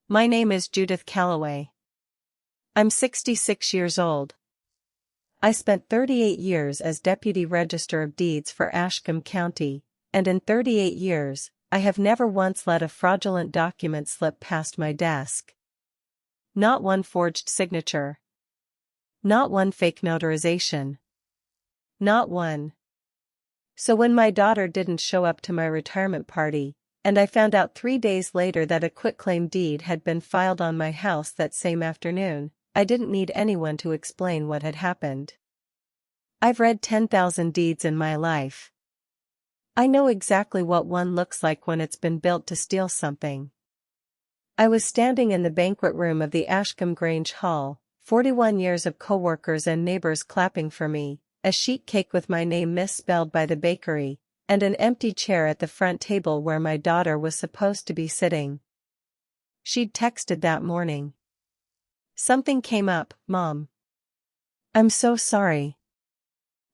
My name is Judith Calloway. I'm 66 years old. I spent 38 years as Deputy Register of Deeds for Ashcombe County, and in 38 years, I have never once let a fraudulent document slip past my desk. Not one forged signature. Not one fake notarization. Not one. So when my daughter didn't show up to my retirement party, and I found out 3 days later that a quitclaim deed had been filed on my house that same afternoon, I didn't need anyone to explain what had happened. I've read 10,000 deeds in my life. I know exactly what one looks like when it's been built to steal something. I was standing in the banquet room of the Ashcombe Grange Hall, 41 years of co-workers and neighbors clapping for me, a sheet cake with my name misspelled by the bakery, and an empty chair at the front table where my daughter was supposed to be sitting. She'd texted that morning. "Something came up, Mom. I'm so sorry.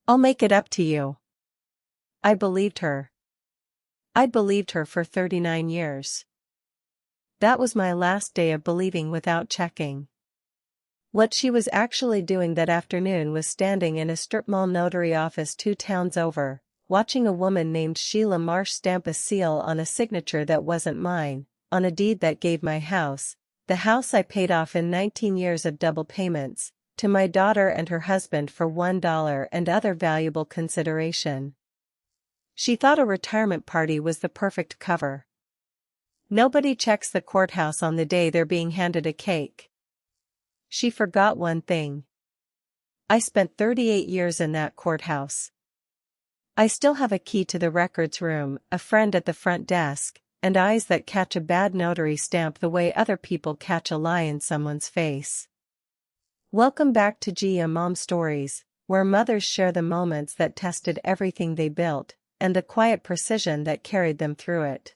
I'll make it up to you." I believed her. I'd believed her for 39 years. That was my last day of believing without checking. What she was actually doing that afternoon was standing in a strip mall notary office 2 towns over, watching a woman named Sheila Marsh stamp a seal on a signature that wasn't mine, on a deed that gave my house, the house I paid off in 19 years of double payments, to my daughter and her husband for $1 and other valuable consideration. She thought a retirement party was the perfect cover. Nobody checks the courthouse on the day they're being handed a cake. She forgot one thing. I spent 38 years in that courthouse. I still have a key to the records room, a friend at the front desk, and eyes that catch a bad notary stamp the way other people catch a lie in someone's face. Welcome back to Gia Mom Stories, where mothers share the moments that tested everything they built, and the quiet precision that carried them through it.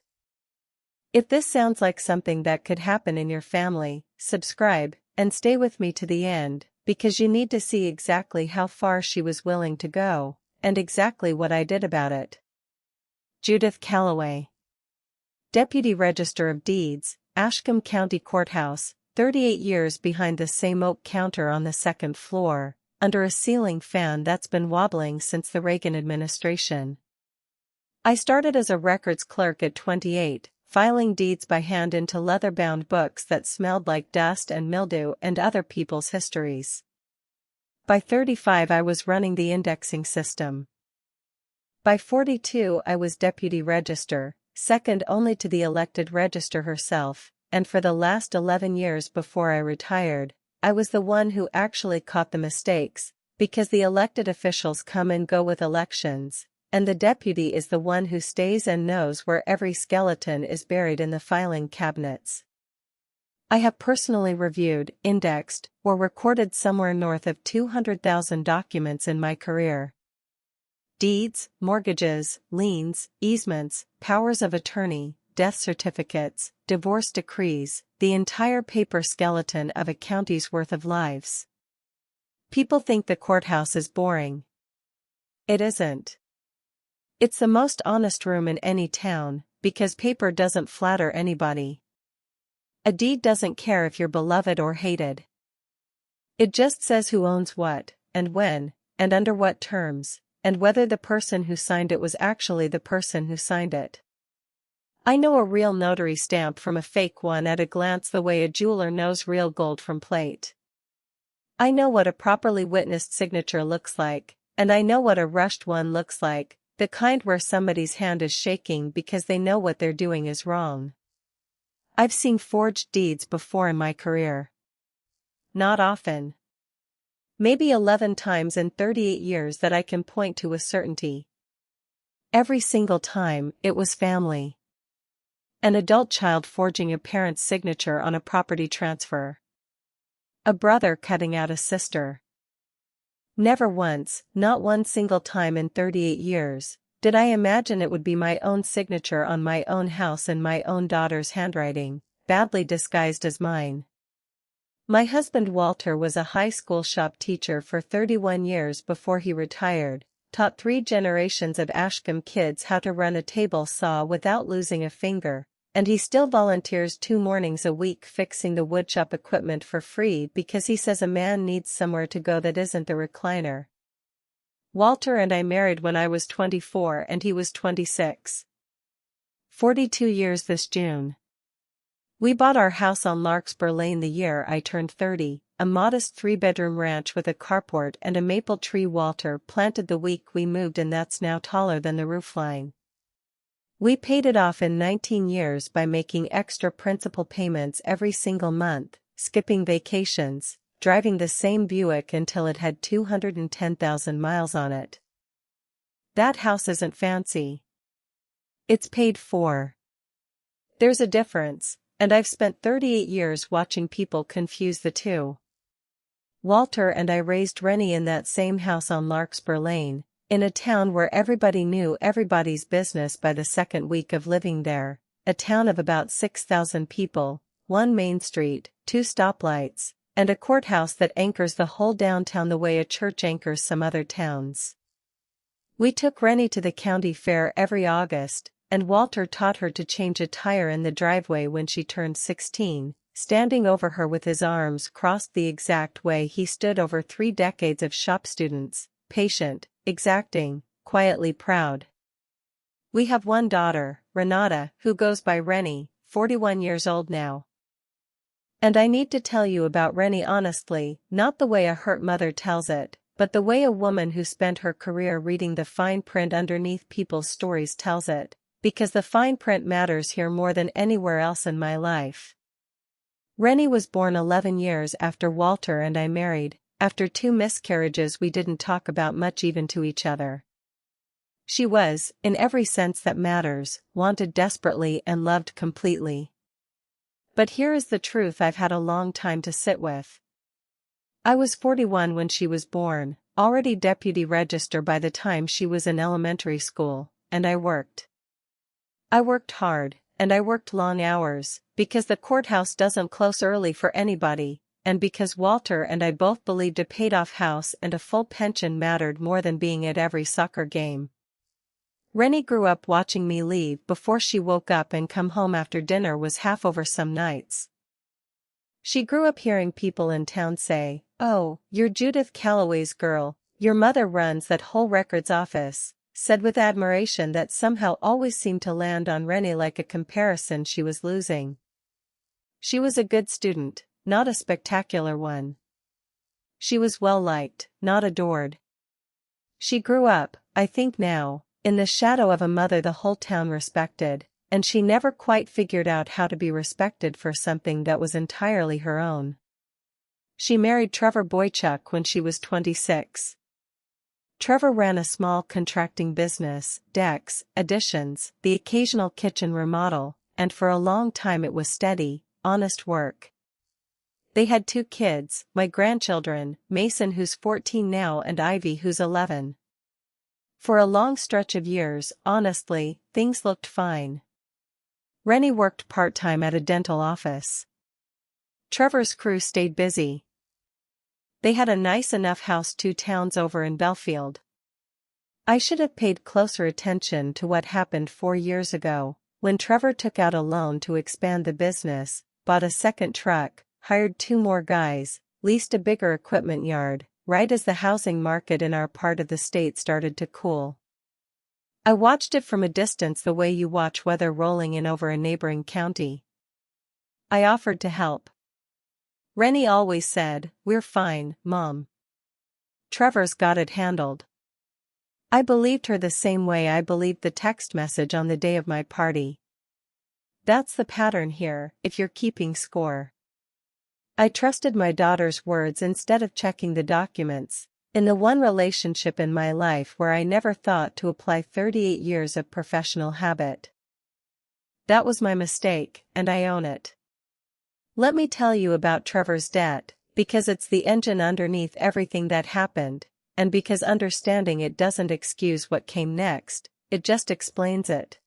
If this sounds like something that could happen in your family, subscribe, and stay with me to the end, because you need to see exactly how far she was willing to go, and exactly what I did about it. Judith Calloway. Deputy Register of Deeds, Ashcombe County Courthouse, 38 years behind the same oak counter on the second floor, under a ceiling fan that's been wobbling since the Reagan administration. I started as a records clerk at 28, filing deeds by hand into leather-bound books that smelled like dust and mildew and other people's histories. By 35 I was running the indexing system. By 42 I was deputy register, second only to the elected register herself, and for the last 11 years before I retired, I was the one who actually caught the mistakes, because the elected officials come and go with elections, and the deputy is the one who stays and knows where every skeleton is buried in the filing cabinets. I have personally reviewed, indexed, or recorded somewhere north of 200,000 documents in my career. Deeds, mortgages, liens, easements, powers of attorney, death certificates, divorce decrees, the entire paper skeleton of a county's worth of lives. People think the courthouse is boring. It isn't. It's the most honest room in any town, because paper doesn't flatter anybody. A deed doesn't care if you're beloved or hated. It just says who owns what, and when, and under what terms, and whether the person who signed it was actually the person who signed it. I know a real notary stamp from a fake one at a glance the way a jeweler knows real gold from plate. I know what a properly witnessed signature looks like, and I know what a rushed one looks like, the kind where somebody's hand is shaking because they know what they're doing is wrong. I've seen forged deeds before in my career. Not often. Maybe 11 times in 38 years that I can point to with certainty. Every single time, it was family. An adult child forging a parent's signature on a property transfer. A brother cutting out a sister. Never once, not one single time in 38 years, did I imagine it would be my own signature on my own house in my own daughter's handwriting, badly disguised as mine. My husband Walter was a high school shop teacher for 31 years before he retired, taught 3 generations of Ashcombe kids how to run a table saw without losing a finger, And he still volunteers 2 mornings a week fixing the woodshop equipment for free because he says a man needs somewhere to go that isn't the recliner. Walter and I married when I was 24 and he was 26. 42 years this June. We bought our house on Larkspur Lane the year I turned 30, a modest 3-bedroom ranch with a carport and a maple tree Walter planted the week we moved, and that's now taller than the roofline. We paid it off in 19 years by making extra principal payments every single month, skipping vacations, driving the same Buick until it had 210,000 miles on it. That house isn't fancy. It's paid for. There's a difference, and I've spent 38 years watching people confuse the two. Walter and I raised Rennie in that same house on Larkspur Lane, in a town where everybody knew everybody's business by the second week of living there, a town of about 6,000 people, 1 main street, 2 stoplights, and a courthouse that anchors the whole downtown the way a church anchors some other towns. We took Rennie to the county fair every August, and Walter taught her to change a tire in the driveway when she turned 16, standing over her with his arms crossed the exact way he stood over 3 decades of shop students, patient, exacting, quietly proud. We have 1 daughter, Renata, who goes by Rennie, 41 years old now. And I need to tell you about Rennie honestly, not the way a hurt mother tells it, but the way a woman who spent her career reading the fine print underneath people's stories tells it, because the fine print matters here more than anywhere else in my life. Rennie was born 11 years after Walter and I married, after 2 miscarriages we didn't talk about much even to each other. She was, in every sense that matters, wanted desperately and loved completely. But here is the truth I've had a long time to sit with. I was 41 when she was born, already deputy register by the time she was in elementary school, and I worked. I worked hard, and I worked long hours, because the courthouse doesn't close early for anybody, and because Walter and I both believed a paid-off house and a full pension mattered more than being at every soccer game. Rennie grew up watching me leave before she woke up and come home after dinner was half over some nights. She grew up hearing people in town say, "Oh, you're Judith Calloway's girl, your mother runs that whole records office," said with admiration that somehow always seemed to land on Rennie like a comparison she was losing. She was a good student, not a spectacular one. She was well-liked, not adored. She grew up, I think now, in the shadow of a mother the whole town respected, and she never quite figured out how to be respected for something that was entirely her own. She married Trevor Boychuk when she was 26. Trevor ran a small contracting business, decks, additions, the occasional kitchen remodel, and for a long time it was steady, honest work. They had 2 kids, my grandchildren, Mason who's 14 now and Ivy who's 11. For a long stretch of years, honestly, things looked fine. Rennie worked part-time at a dental office. Trevor's crew stayed busy. They had a nice enough house 2 towns over in Belfield. I should have paid closer attention to what happened 4 years ago, when Trevor took out a loan to expand the business, bought a second truck, hired 2 more guys, leased a bigger equipment yard, right as the housing market in our part of the state started to cool. I watched it from a distance the way you watch weather rolling in over a neighboring county. I offered to help. Rennie always said, "We're fine, Mom. Trevor's got it handled." I believed her the same way I believed the text message on the day of my party. That's the pattern here, if you're keeping score. I trusted my daughter's words instead of checking the documents, in the one relationship in my life where I never thought to apply 38 years of professional habit. That was my mistake, and I own it. Let me tell you about Trevor's debt, because it's the engine underneath everything that happened, and because understanding it doesn't excuse what came next, it just explains it.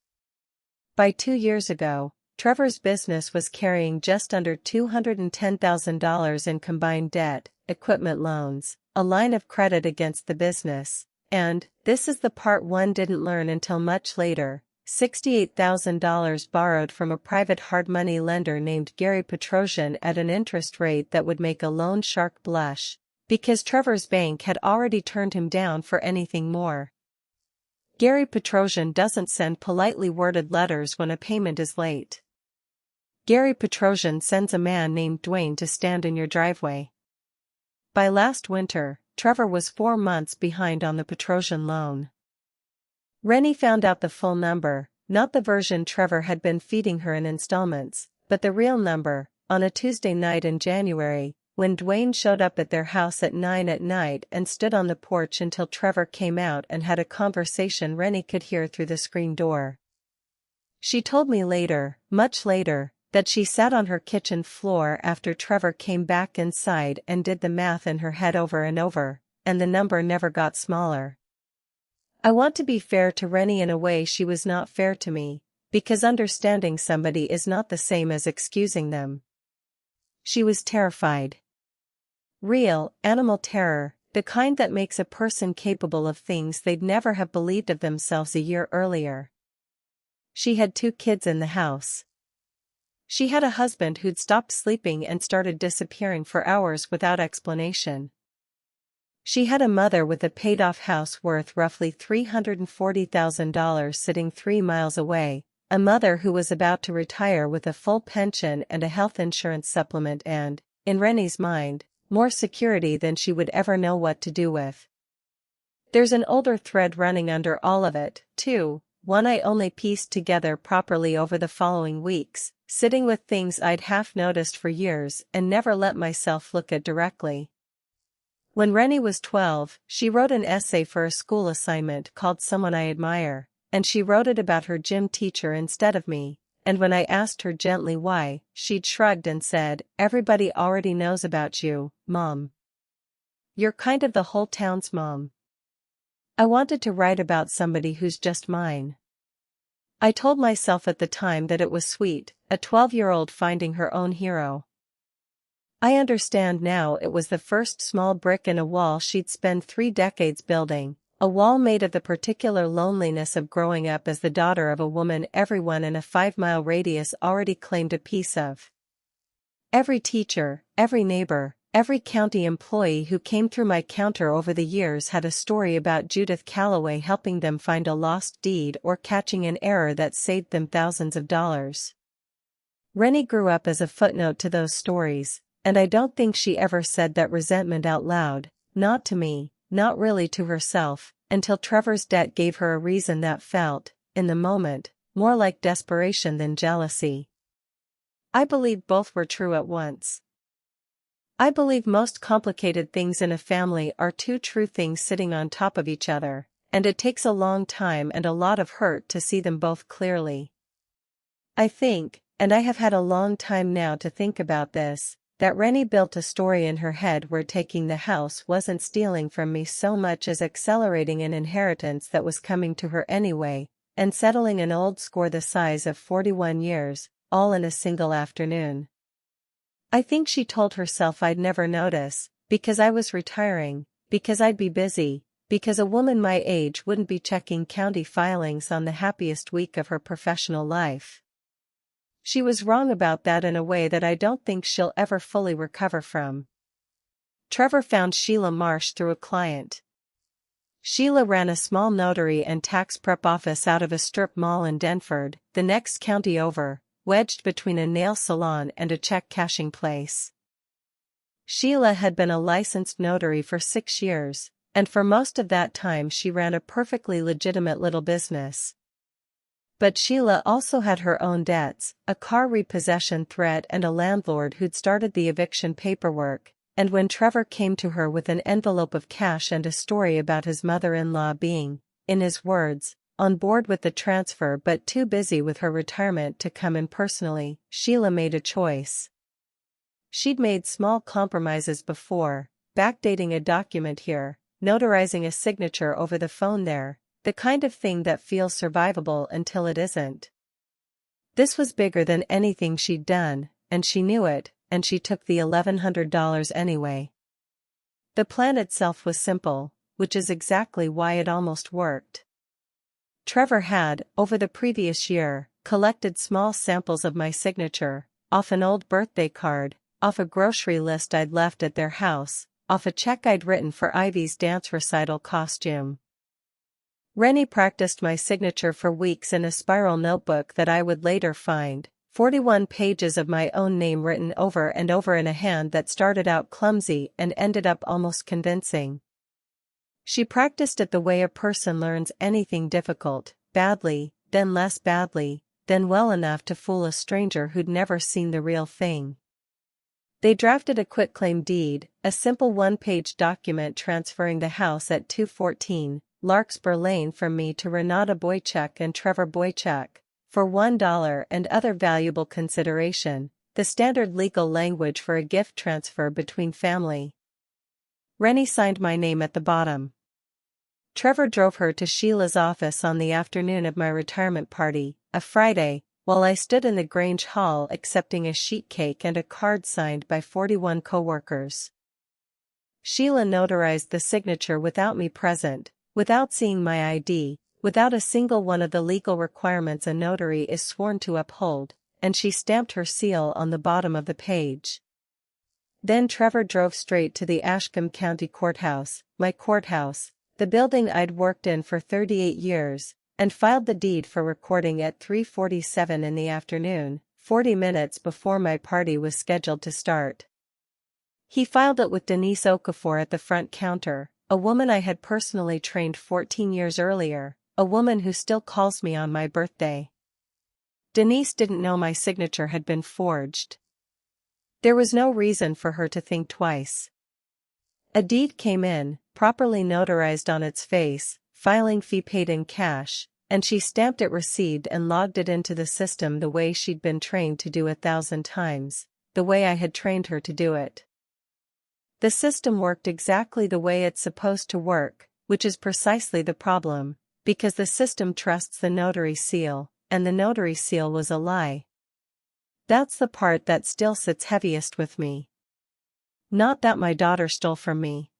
By 2 years ago, Trevor's business was carrying just under $210,000 in combined debt, equipment loans, a line of credit against the business, and, this is the part one didn't learn until much later, $68,000 borrowed from a private hard money lender named Gary Petrosian at an interest rate that would make a loan shark blush, because Trevor's bank had already turned him down for anything more. Gary Petrosian doesn't send politely worded letters when a payment is late. Gary Petrosian sends a man named Dwayne to stand in your driveway. By last winter, Trevor was 4 months behind on the Petrosian loan. Rennie found out the full number, not the version Trevor had been feeding her in installments, but the real number, on a Tuesday night in January, when Dwayne showed up at their house at 9 at night and stood on the porch until Trevor came out and had a conversation Rennie could hear through the screen door. She told me later, much later, that she sat on her kitchen floor after Trevor came back inside and did the math in her head over and over, and the number never got smaller. I want to be fair to Rennie in a way she was not fair to me, because understanding somebody is not the same as excusing them. She was terrified. Real, animal terror, the kind that makes a person capable of things they'd never have believed of themselves a year earlier. She had 2 kids in the house. She had a husband who'd stopped sleeping and started disappearing for hours without explanation. She had a mother with a paid-off house worth roughly $340,000 sitting 3 miles away, a mother who was about to retire with a full pension and a health insurance supplement and, in Rennie's mind, more security than she would ever know what to do with. There's an older thread running under all of it, too, one I only pieced together properly over the following weeks, sitting with things I'd half noticed for years and never let myself look at directly. When Rennie was 12, she wrote an essay for a school assignment called Someone I Admire, and she wrote it about her gym teacher instead of me, and when I asked her gently why, she'd shrugged and said, "Everybody already knows about you, Mom. You're kind of the whole town's mom." I wanted to write about somebody who's just mine. I told myself at the time that it was sweet, a 12-year-old finding her own hero. I understand now it was the first small brick in a wall she'd spent 3 decades building, a wall made of the particular loneliness of growing up as the daughter of a woman everyone in a 5-mile radius already claimed a piece of. Every teacher, every neighbor, every county employee who came through my counter over the years had a story about Judith Calloway helping them find a lost deed or catching an error that saved them thousands of dollars. Rennie grew up as a footnote to those stories. And I don't think she ever said that resentment out loud, not to me, not really to herself, until Trevor's debt gave her a reason that felt, in the moment, more like desperation than jealousy. I believe both were true at once. I believe most complicated things in a family are 2 true things sitting on top of each other, and it takes a long time and a lot of hurt to see them both clearly. I think, and I have had a long time now to think about this, that Rennie built a story in her head where taking the house wasn't stealing from me so much as accelerating an inheritance that was coming to her anyway, and settling an old score the size of 41 years, all in a single afternoon. I think she told herself I'd never notice, because I was retiring, because I'd be busy, because a woman my age wouldn't be checking county filings on the happiest week of her professional life. She was wrong about that in a way that I don't think she'll ever fully recover from. Trevor found Sheila Marsh through a client. Sheila ran a small notary and tax prep office out of a strip mall in Denford, the next county over, wedged between a nail salon and a check cashing place. Sheila had been a licensed notary for 6 years, and for most of that time she ran a perfectly legitimate little business. But Sheila also had her own debts, a car repossession threat and a landlord who'd started the eviction paperwork, and when Trevor came to her with an envelope of cash and a story about his mother-in-law being, in his words, on board with the transfer but too busy with her retirement to come in personally, Sheila made a choice. She'd made small compromises before, backdating a document here, notarizing a signature over the phone there, the kind of thing that feels survivable until it isn't. This was bigger than anything she'd done, and she knew it, and she took the $1,100 anyway. The plan itself was simple, which is exactly why it almost worked. Trevor had, over the previous year, collected small samples of my signature, off an old birthday card, off a grocery list I'd left at their house, off a check I'd written for Ivy's dance recital costume. Rennie practiced my signature for weeks in a spiral notebook that I would later find, 41 pages of my own name written over and over in a hand that started out clumsy and ended up almost convincing. She practiced it the way a person learns anything difficult, badly, then less badly, then well enough to fool a stranger who'd never seen the real thing. They drafted a quitclaim deed, a simple one-page document transferring the house at 214 Larkspur Lane from me to Renata Boychuk and Trevor Boychuk, for $1 and other valuable consideration, the standard legal language for a gift transfer between family. Rennie signed my name at the bottom. Trevor drove her to Sheila's office on the afternoon of my retirement party, a Friday, while I stood in the Grange Hall accepting a sheet cake and a card signed by 41 co-workers. Sheila notarized the signature without me present, without seeing my ID, without a single one of the legal requirements a notary is sworn to uphold, and she stamped her seal on the bottom of the page. Then Trevor drove straight to the Ashcombe County Courthouse, my courthouse, the building I'd worked in for 38 years, and filed the deed for recording at 3:47 in the afternoon, 40 minutes before my party was scheduled to start. He filed it with Denise Okafor at the front counter, a woman I had personally trained 14 years earlier, a woman who still calls me on my birthday. Denise didn't know my signature had been forged. There was no reason for her to think twice. A deed came in, properly notarized on its face, filing fee paid in cash, and she stamped it received and logged it into the system the way she'd been trained to do 1,000 times, the way I had trained her to do it. The system worked exactly the way it's supposed to work, which is precisely the problem, because the system trusts the notary seal, and the notary seal was a lie. That's the part that still sits heaviest with me. Not that my daughter stole from me.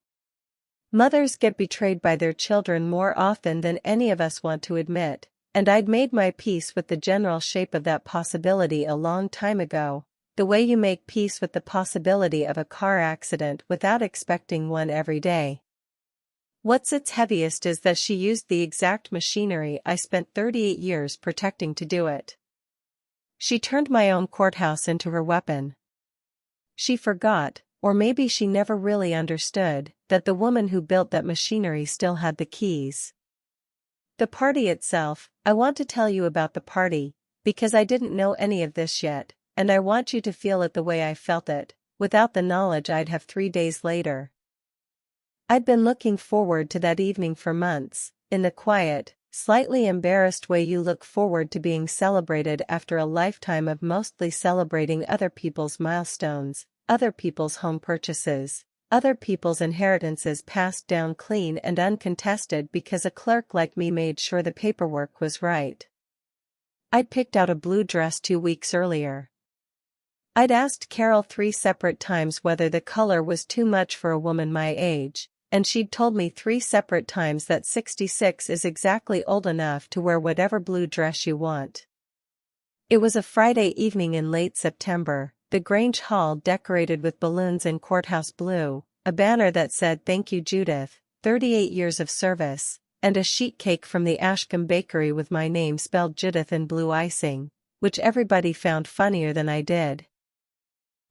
Mothers get betrayed by their children more often than any of us want to admit, and I'd made my peace with the general shape of that possibility a long time ago, the way you make peace with the possibility of a car accident without expecting one every day. What sits heaviest is that she used the exact machinery I spent 38 years protecting to do it. She turned my own courthouse into her weapon. She forgot, or maybe she never really understood, that the woman who built that machinery still had the keys. The party itself, I want to tell you about the party, because I didn't know any of this yet, and I want you to feel it the way I felt it, without the knowledge I'd have 3 days later. I'd been looking forward to that evening for months, in the quiet, slightly embarrassed way you look forward to being celebrated after a lifetime of mostly celebrating other people's milestones, other people's home purchases, other people's inheritances passed down clean and uncontested because a clerk like me made sure the paperwork was right. I'd picked out a blue dress 2 weeks earlier. I'd asked Carol 3 separate times whether the color was too much for a woman my age, and she'd told me 3 separate times that 66 is exactly old enough to wear whatever blue dress you want. It was a Friday evening in late September, the Grange Hall decorated with balloons in courthouse blue, a banner that said "Thank you Judith, 38 years of service," and a sheet cake from the Ashcombe Bakery with my name spelled Judith in blue icing, which everybody found funnier than I did.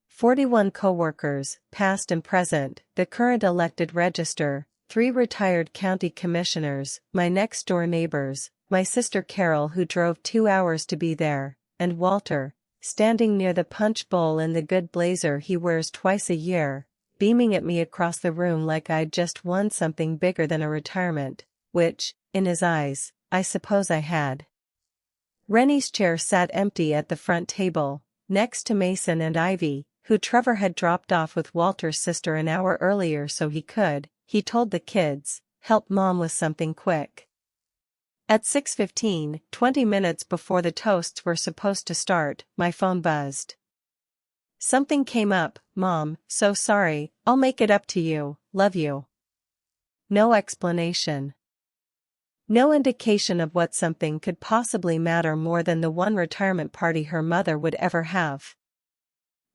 41 co-workers, past and present, the current elected register, 3 retired county commissioners, my next-door neighbors, my sister Carol who drove 2 hours to be there, and Walter, standing near the punch bowl in the good blazer he wears twice a year, beaming at me across the room like I'd just won something bigger than a retirement, which, in his eyes, I suppose I had. Rennie's chair sat empty at the front table, next to Mason and Ivy, who Trevor had dropped off with Walter's sister an hour earlier so he could, he told the kids, help Mom with something quick. At 6:15, 20 minutes before the toasts were supposed to start, my phone buzzed. Something came up, Mom, so sorry, I'll make it up to you, love you. No explanation. No indication of what something could possibly matter more than the one retirement party her mother would ever have.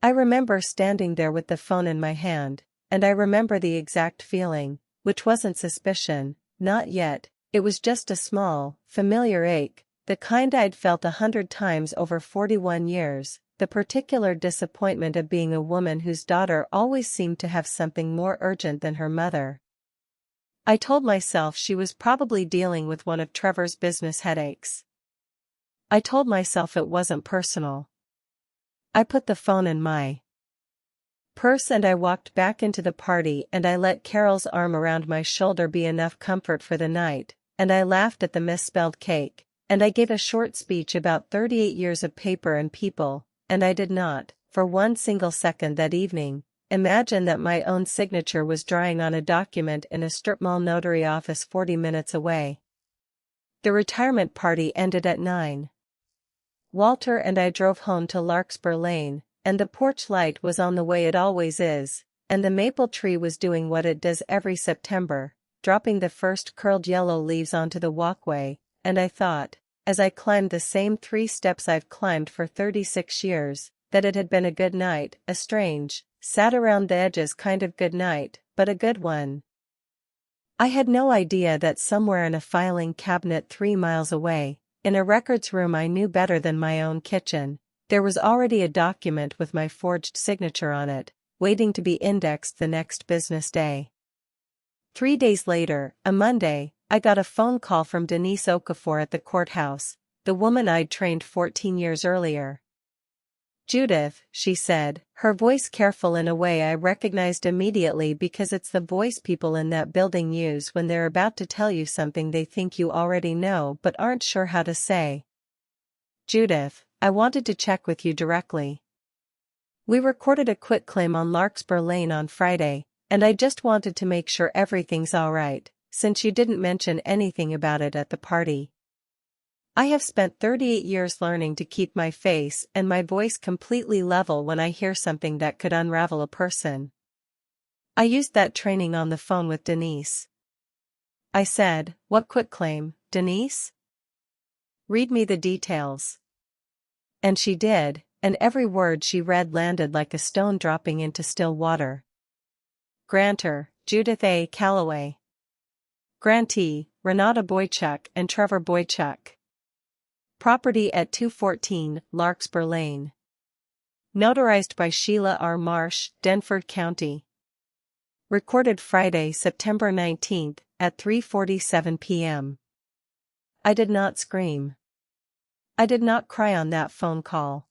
I remember standing there with the phone in my hand, and I remember the exact feeling, which wasn't suspicion, not yet, it was just a small, familiar ache, the kind I'd felt 100 times over 41 years, the particular disappointment of being a woman whose daughter always seemed to have something more urgent than her mother. I told myself she was probably dealing with one of Trevor's business headaches. I told myself it wasn't personal. I put the phone in my purse and I walked back into the party, and I let Carol's arm around my shoulder be enough comfort for the night, and I laughed at the misspelled cake, and I gave a short speech about 38 years of paper and people, and I did not, for one single second that evening, imagine that my own signature was drying on a document in a strip mall notary office 40 minutes away. The retirement party ended at 9. Walter and I drove home to Larkspur Lane, and the porch light was on the way it always is, and the maple tree was doing what it does every September, dropping the first curled yellow leaves onto the walkway, and I thought, as I climbed the same 3 steps I've climbed for 36 years, that it had been a good night, a strange, sat around the edges kind of good night, but a good one. I had no idea that somewhere in a filing cabinet 3 miles away, in a records room I knew better than my own kitchen, there was already a document with my forged signature on it, waiting to be indexed the next business day. 3 days later, a Monday, I got a phone call from Denise Okafor at the courthouse, the woman I'd trained 14 years earlier. "Judith," she said, her voice careful in a way I recognized immediately because it's the voice people in that building use when they're about to tell you something they think you already know but aren't sure how to say. "Judith, I wanted to check with you directly. We recorded a quitclaim on Larkspur Lane on Friday, and I just wanted to make sure everything's alright, since you didn't mention anything about it at the party. I have spent 38 years learning to keep my face and my voice completely level when I hear something that could unravel a person. I used that training on the phone with Denise." I said, "What quitclaim, Denise? Read me the details." And she did, and every word she read landed like a stone dropping into still water. Grantor, Judith A. Calloway. Grantee, Renata Boychuk and Trevor Boychuk. Property at 214 Larkspur Lane. Notarized by Sheila R. Marsh, Denford County. Recorded Friday, September 19th, at 3:47 p.m. I did not scream. I did not cry on that phone call.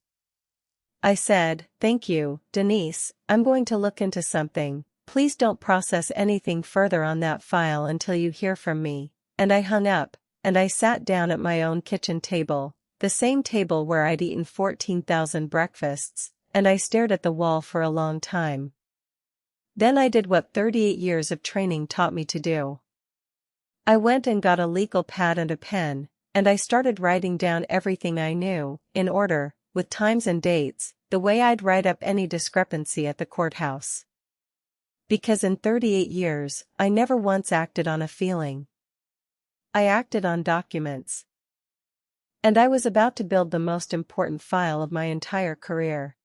I said, "Thank you, Denise, I'm going to look into something. Please don't process anything further on that file until you hear from me," and I hung up, and I sat down at my own kitchen table, the same table where I'd eaten 14,000 breakfasts, and I stared at the wall for a long time. Then I did what 38 years of training taught me to do. I went and got a legal pad and a pen, and I started writing down everything I knew, in order, with times and dates, the way I'd write up any discrepancy at the courthouse. Because in 38 years, I never once acted on a feeling. I acted on documents. And I was about to build the most important file of my entire career.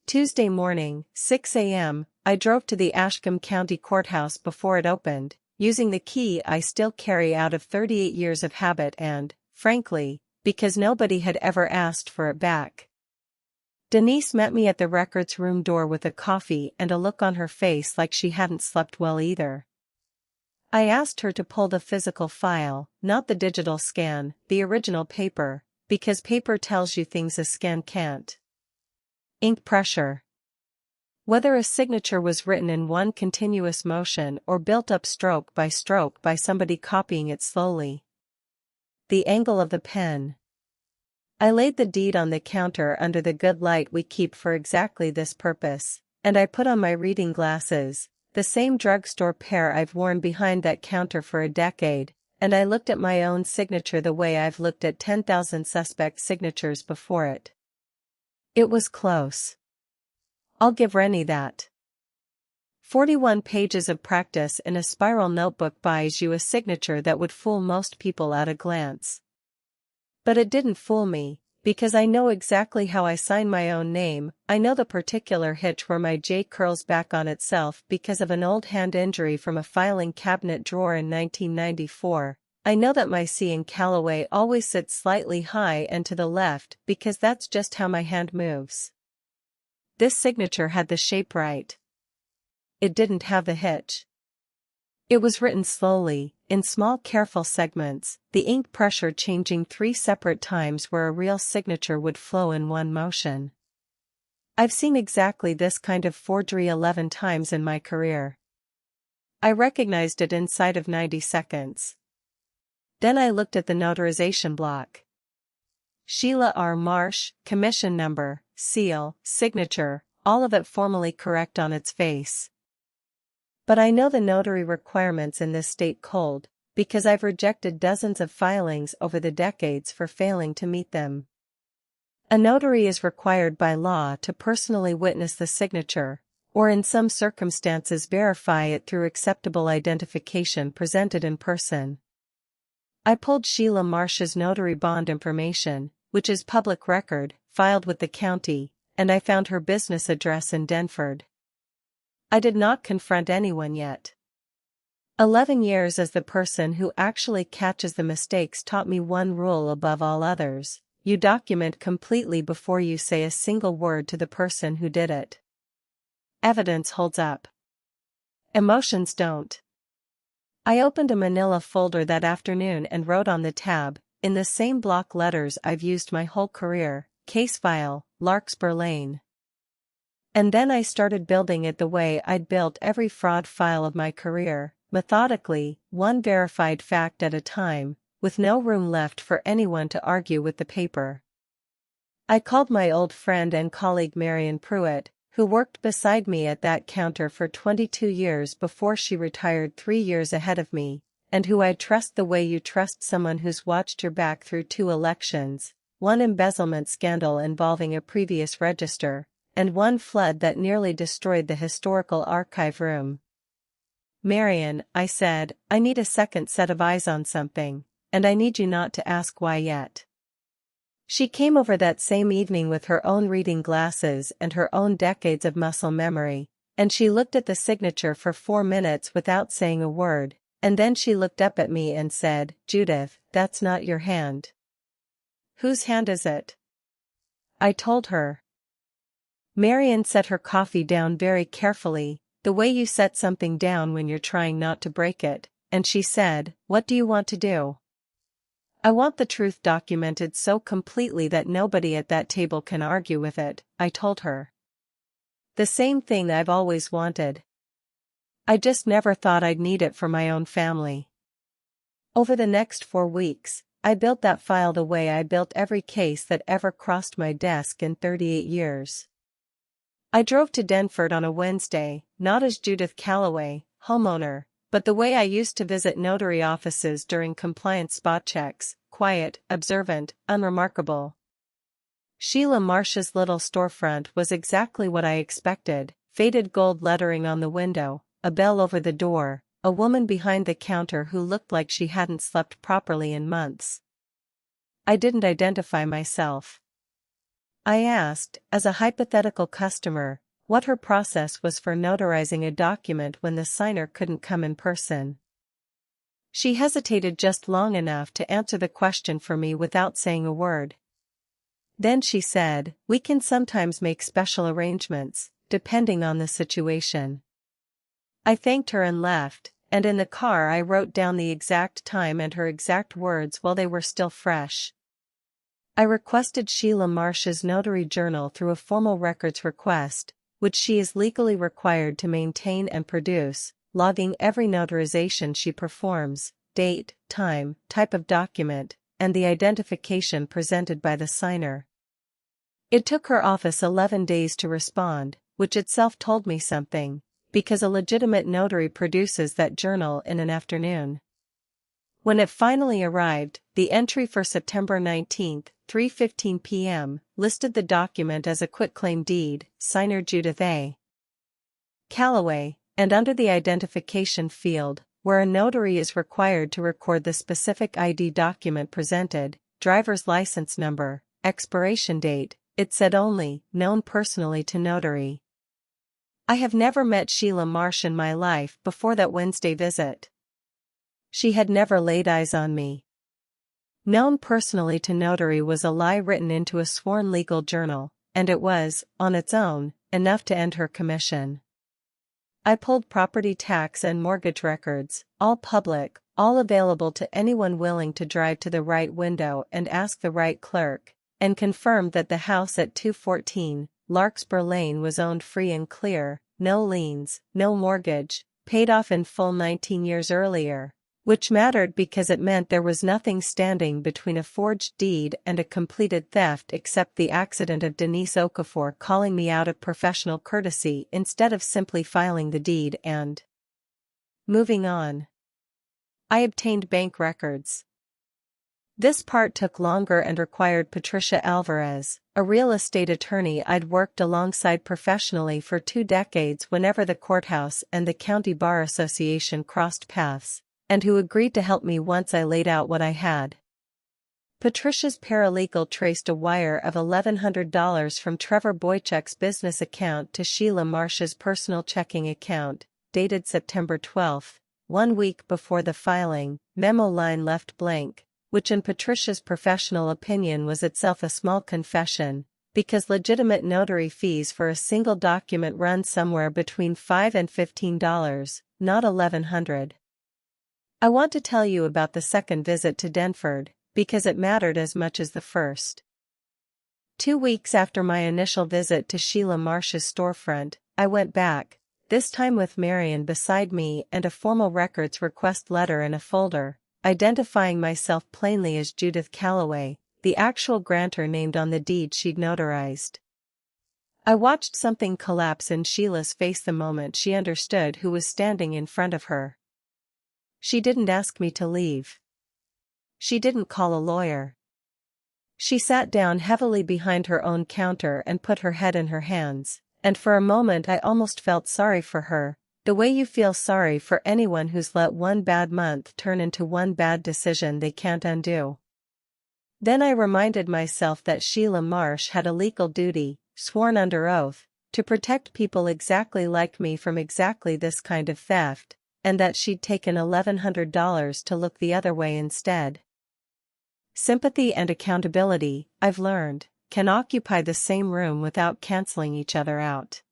Tuesday morning, 6 a.m., I drove to the Ashcombe County Courthouse before it opened, using the key I still carry out of 38 years of habit and, frankly, because nobody had ever asked for it back. Denise met me at the records room door with a coffee and a look on her face like she hadn't slept well either. I asked her to pull the physical file, not the digital scan, the original paper, because paper tells you things a scan can't. Ink pressure. Whether a signature was written in one continuous motion or built up stroke by somebody copying it slowly. The angle of the pen. I laid the deed on the counter under the good light we keep for exactly this purpose, and I put on my reading glasses, the same drugstore pair I've worn behind that counter for a decade, and I looked at my own signature the way I've looked at 10,000 suspect signatures before it. It was close. I'll give Rennie that. 41 pages of practice in a spiral notebook buys you a signature that would fool most people at a glance. But it didn't fool me, because I know exactly how I sign my own name. I know the particular hitch where my J curls back on itself because of an old hand injury from a filing cabinet drawer in 1994. I know that my C in Callaway always sits slightly high and to the left because that's just how my hand moves. This signature had the shape right. It didn't have the hitch. It was written slowly, in small careful segments, the ink pressure changing 3 separate times where a real signature would flow in one motion. I've seen exactly this kind of forgery 11 times in my career. I recognized it inside of 90 seconds. Then I looked at the notarization block. Sheila R. Marsh, commission number, seal, signature, all of it formally correct on its face. But I know the notary requirements in this state cold, because I've rejected dozens of filings over the decades for failing to meet them. A notary is required by law to personally witness the signature, or in some circumstances verify it through acceptable identification presented in person. I pulled Sheila Marsh's notary bond information, which is public record, filed with the county, and I found her business address in Denford. I did not confront anyone yet. 11 years as the person who actually catches the mistakes taught me one rule above all others: you document completely before you say a single word to the person who did it. Evidence holds up. Emotions don't. I opened a manila folder that afternoon and wrote on the tab, in the same block letters I've used my whole career, case file, Larkspur Lane. And then I started building it the way I'd built every fraud file of my career, methodically, one verified fact at a time, with no room left for anyone to argue with the paper. I called my old friend and colleague Marion Pruitt, who worked beside me at that counter for 22 years before she retired 3 years ahead of me, and who I trust the way you trust someone who's watched your back through 2 elections, one embezzlement scandal involving a previous register, and one flood that nearly destroyed the historical archive room. Marion, I said, I need a second set of eyes on something, and I need you not to ask why yet. She came over that same evening with her own reading glasses and her own decades of muscle memory, and she looked at the signature for 4 minutes without saying a word, and then she looked up at me and said, Judith, that's not your hand. Whose hand is it? I told her. Marion set her coffee down very carefully, the way you set something down when you're trying not to break it, and she said, What do you want to do? I want the truth documented so completely that nobody at that table can argue with it, I told her. The same thing I've always wanted. I just never thought I'd need it for my own family. Over the next 4 weeks, I built that file the way I built every case that ever crossed my desk in 38 years. I drove to Denford on a Wednesday, not as Judith Callaway, homeowner, but the way I used to visit notary offices during compliance spot checks, quiet, observant, unremarkable. Sheila Marsh's little storefront was exactly what I expected: faded gold lettering on the window, a bell over the door, a woman behind the counter who looked like she hadn't slept properly in months. I didn't identify myself. I asked, as a hypothetical customer, what her process was for notarizing a document when the signer couldn't come in person. She hesitated just long enough to answer the question for me without saying a word. Then she said, We can sometimes make special arrangements, depending on the situation. I thanked her and left, and in the car I wrote down the exact time and her exact words while they were still fresh. I requested Sheila Marsh's notary journal through a formal records request, which she is legally required to maintain and produce, logging every notarization she performs, date, time, type of document, and the identification presented by the signer. It took her office 11 days to respond, which itself told me something, because a legitimate notary produces that journal in an afternoon. When it finally arrived, the entry for September 19, 3:15 p.m., listed the document as a quitclaim deed, signer Judith A. Callaway, and under the identification field, where a notary is required to record the specific ID document presented, driver's license number, expiration date, it said only, known personally to notary. I have never met Sheila Marsh in my life before that Wednesday visit. She had never laid eyes on me. Known personally to notary was a lie written into a sworn legal journal, and it was, on its own, enough to end her commission. I pulled property tax and mortgage records, all public, all available to anyone willing to drive to the right window and ask the right clerk, and confirmed that the house at 214 Larkspur Lane was owned free and clear, no liens, no mortgage, paid off in full 19 years earlier, which mattered because it meant there was nothing standing between a forged deed and a completed theft except the accident of Denise Okafor calling me out of professional courtesy instead of simply filing the deed and moving on. I obtained bank records. This part took longer and required Patricia Alvarez, a real estate attorney I'd worked alongside professionally for 2 decades whenever the courthouse and the County Bar Association crossed paths, and who agreed to help me once I laid out what I had. Patricia's paralegal traced a wire of $1,100 from Trevor Boychuk's business account to Sheila Marsh's personal checking account, dated September 12, 1 week before the filing, memo line left blank, which in Patricia's professional opinion was itself a small confession, because legitimate notary fees for a single document run somewhere between $5 and $15, not $1,100. I want to tell you about the second visit to Denford, because it mattered as much as the first. 2 weeks after my initial visit to Sheila Marsh's storefront, I went back, this time with Marion beside me and a formal records request letter in a folder, identifying myself plainly as Judith Calloway, the actual grantor named on the deed she'd notarized. I watched something collapse in Sheila's face the moment she understood who was standing in front of her. She didn't ask me to leave. She didn't call a lawyer. She sat down heavily behind her own counter and put her head in her hands, and for a moment I almost felt sorry for her, the way you feel sorry for anyone who's let one bad month turn into one bad decision they can't undo. Then I reminded myself that Sheila Marsh had a legal duty, sworn under oath, to protect people exactly like me from exactly this kind of theft, and that she'd taken $1,100 to look the other way instead. Sympathy and accountability, I've learned, can occupy the same room without canceling each other out.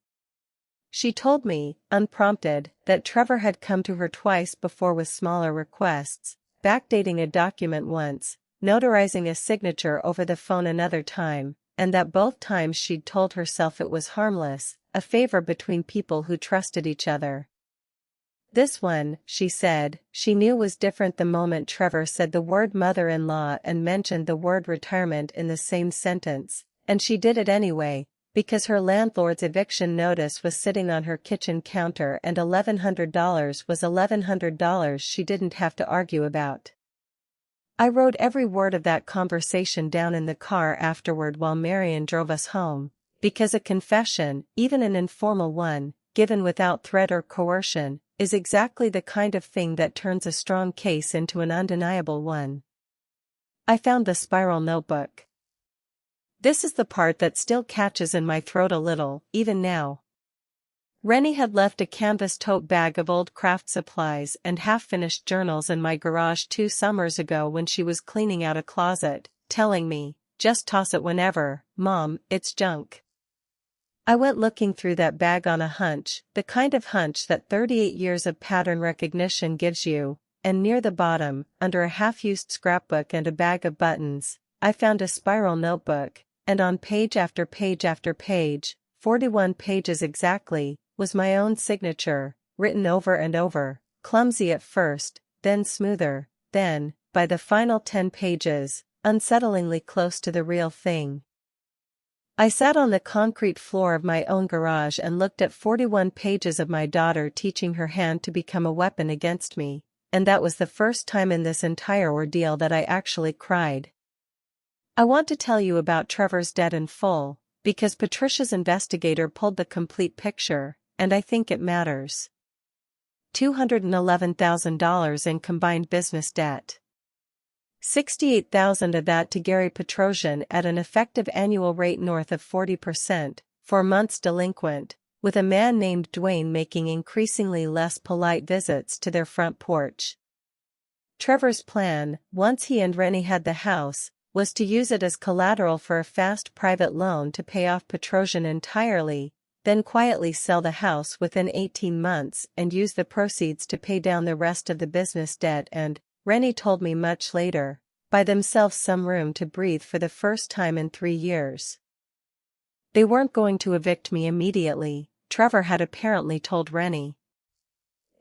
She told me, unprompted, that Trevor had come to her twice before with smaller requests, backdating a document once, notarizing a signature over the phone another time, and that both times she'd told herself it was harmless, a favor between people who trusted each other. This one, she said, she knew was different the moment Trevor said the word mother-in-law and mentioned the word retirement in the same sentence, and she did it anyway, because her landlord's eviction notice was sitting on her kitchen counter and $1,100 was $1,100 she didn't have to argue about. I wrote every word of that conversation down in the car afterward while Marion drove us home, because a confession, even an informal one, given without threat or coercion, is exactly the kind of thing that turns a strong case into an undeniable one. I found the spiral notebook. This is the part that still catches in my throat a little, even now. Rennie had left a canvas tote bag of old craft supplies and half-finished journals in my garage 2 summers ago when she was cleaning out a closet, telling me, "Just toss it whenever, Mom, it's junk." I went looking through that bag on a hunch, the kind of hunch that 38 years of pattern recognition gives you, and near the bottom, under a half-used scrapbook and a bag of buttons, I found a spiral notebook, and on page after page after page, 41 pages exactly, was my own signature, written over and over, clumsy at first, then smoother, then, by the final 10 pages, unsettlingly close to the real thing. I sat on the concrete floor of my own garage and looked at 41 pages of my daughter teaching her hand to become a weapon against me, and that was the first time in this entire ordeal that I actually cried. I want to tell you about Trevor's debt in full, because Patricia's investigator pulled the complete picture, and I think it matters. $211,000 in combined business debt. $68,000 of that to Gary Petrosian at an effective annual rate north of 40%, 4 months delinquent, with a man named Dwayne making increasingly less polite visits to their front porch. Trevor's plan, once he and Rennie had the house, was to use it as collateral for a fast private loan to pay off Petrosian entirely, then quietly sell the house within 18 months and use the proceeds to pay down the rest of the business debt and, Rennie told me much later, buy themselves some room to breathe for the first time in 3 years. They weren't going to evict me immediately, Trevor had apparently told Rennie.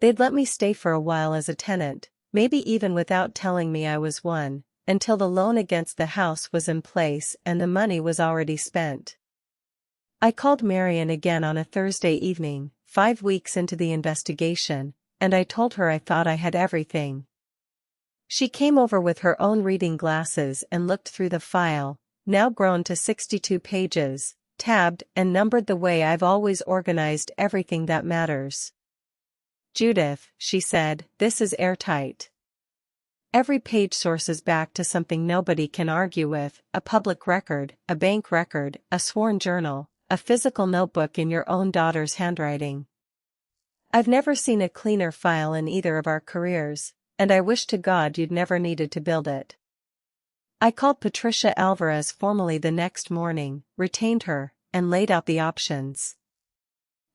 They'd let me stay for a while as a tenant, maybe even without telling me I was one, until the loan against the house was in place and the money was already spent. I called Marion again on a Thursday evening, 5 weeks into the investigation, and I told her I thought I had everything. She came over with her own reading glasses and looked through the file, now grown to 62 pages, tabbed and numbered the way I've always organized everything that matters. "Judith," she said, "this is airtight. Every page sources back to something nobody can argue with, a public record, a bank record, a sworn journal, a physical notebook in your own daughter's handwriting. I've never seen a cleaner file in either of our careers, and I wish to God you'd never needed to build it." I called Patricia Alvarez formally the next morning, retained her, and laid out the options.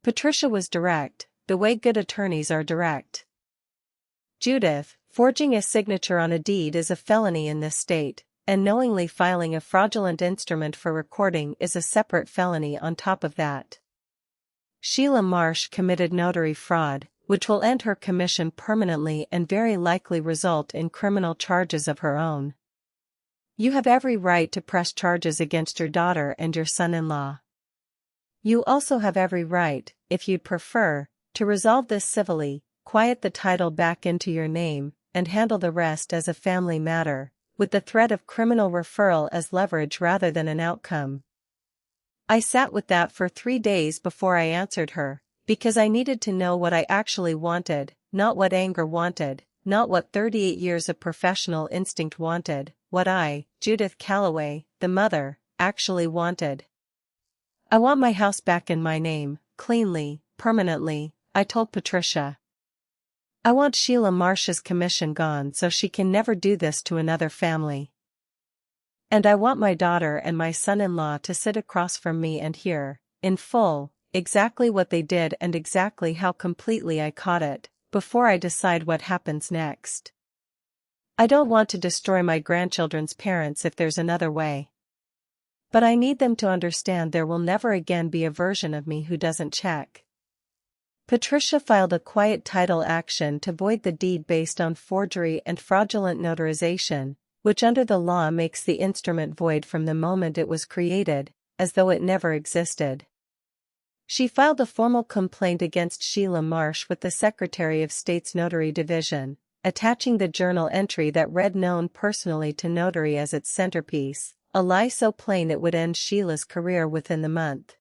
Patricia was direct, the way good attorneys are direct. "Judith, forging a signature on a deed is a felony in this state, and knowingly filing a fraudulent instrument for recording is a separate felony on top of that. Sheila Marsh committed notary fraud, which will end her commission permanently and very likely result in criminal charges of her own. You have every right to press charges against your daughter and your son-in-law. You also have every right, if you'd prefer, to resolve this civilly, quiet the title back into your name, and handle the rest as a family matter, with the threat of criminal referral as leverage rather than an outcome." I sat with that for 3 days before I answered her, because I needed to know what I actually wanted, not what anger wanted, not what 38 years of professional instinct wanted, what I, Judith Calloway, the mother, actually wanted. "I want my house back in my name, cleanly, permanently," I told Patricia. "I want Sheila Marsh's commission gone so she can never do this to another family. And I want my daughter and my son-in-law to sit across from me and hear, in full, exactly what they did and exactly how completely I caught it, before I decide what happens next. I don't want to destroy my grandchildren's parents if there's another way. But I need them to understand there will never again be a version of me who doesn't check." Patricia filed a quiet title action to void the deed based on forgery and fraudulent notarization, which under the law makes the instrument void from the moment it was created, as though it never existed. She filed a formal complaint against Sheila Marsh with the Secretary of State's Notary Division, attaching the journal entry that read "known personally to notary" as its centerpiece, a lie so plain it would end Sheila's career within the month.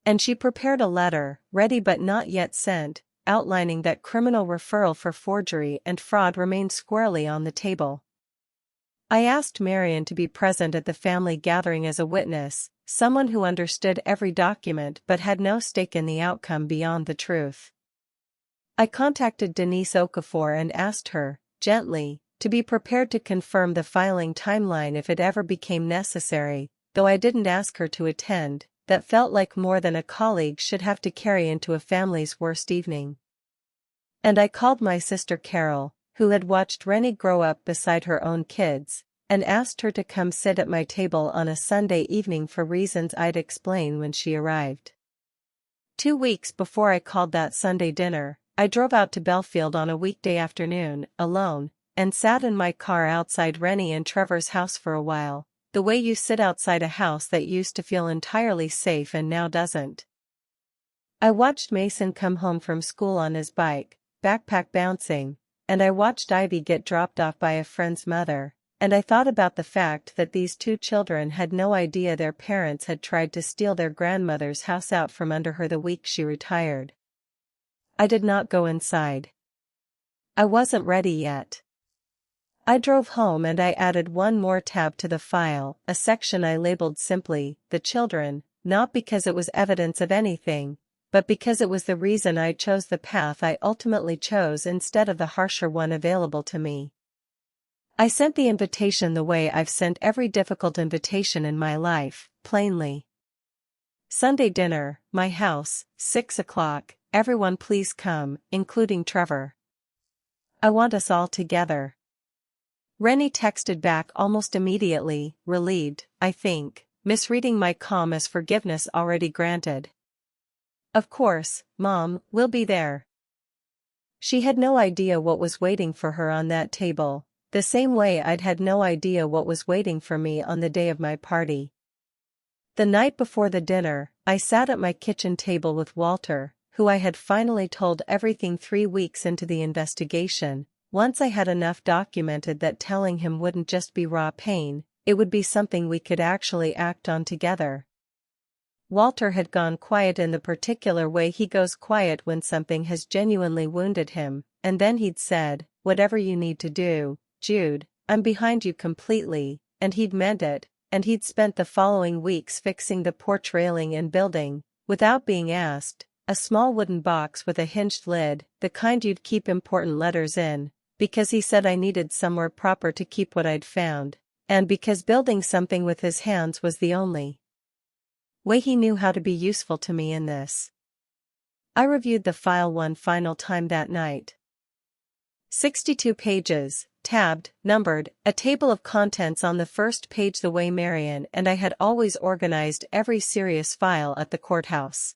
And she prepared a letter, ready but not yet sent, outlining that criminal referral for forgery and fraud remained squarely on the table. I asked Marion to be present at the family gathering as a witness, someone who understood every document but had no stake in the outcome beyond the truth. I contacted Denise Okafor and asked her, gently, to be prepared to confirm the filing timeline if it ever became necessary, though I didn't ask her to attend. That felt like more than a colleague should have to carry into a family's worst evening. And I called my sister Carol, who had watched Rennie grow up beside her own kids, and asked her to come sit at my table on a Sunday evening for reasons I'd explain when she arrived. 2 weeks before I called that Sunday dinner, I drove out to Belfield on a weekday afternoon, alone, and sat in my car outside Rennie and Trevor's house for a while, the way you sit outside a house that used to feel entirely safe and now doesn't. I watched Mason come home from school on his bike, backpack bouncing, and I watched Ivy get dropped off by a friend's mother, and I thought about the fact that these 2 children had no idea their parents had tried to steal their grandmother's house out from under her the week she retired. I did not go inside. I wasn't ready yet. I drove home and I added one more tab to the file, a section I labeled simply, "The Children," not because it was evidence of anything, but because it was the reason I chose the path I ultimately chose instead of the harsher one available to me. I sent the invitation the way I've sent every difficult invitation in my life, plainly. Sunday dinner, my house, 6 o'clock, everyone please come, including Trevor. I want us all together. Rennie texted back almost immediately, relieved, I think, misreading my calm as forgiveness already granted. Of course, Mom, we'll be there. She had no idea what was waiting for her on that table, the same way I'd had no idea what was waiting for me on the day of my party. The night before the dinner, I sat at my kitchen table with Walter, who I had finally told everything 3 weeks into the investigation. Once I had enough documented that telling him wouldn't just be raw pain, it would be something we could actually act on together. Walter had gone quiet in the particular way he goes quiet when something has genuinely wounded him, and then he'd said, "Whatever you need to do, Jude, I'm behind you completely," and he'd meant it, and he'd spent the following weeks fixing the porch railing and building, without being asked, a small wooden box with a hinged lid, the kind you'd keep important letters in, because he said I needed somewhere proper to keep what I'd found, and because building something with his hands was the only way he knew how to be useful to me in this. I reviewed the file one final time that night. 62 pages, tabbed, numbered, a table of contents on the first page the way Marion and I had always organized every serious file at the courthouse.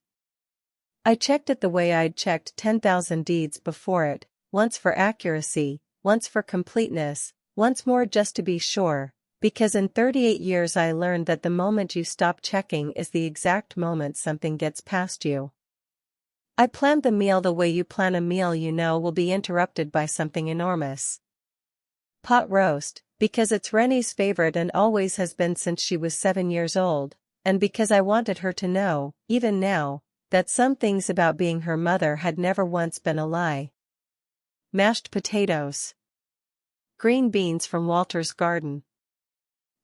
I checked it the way I'd checked 10,000 deeds before it, once for accuracy, once for completeness, once more just to be sure, because in 38 years I learned that the moment you stop checking is the exact moment something gets past you. I planned the meal the way you plan a meal you know will be interrupted by something enormous. Pot roast, because it's Rennie's favorite and always has been since she was 7 years old, and because I wanted her to know, even now, that some things about being her mother had never once been a lie. Mashed potatoes. Green beans from Walter's garden.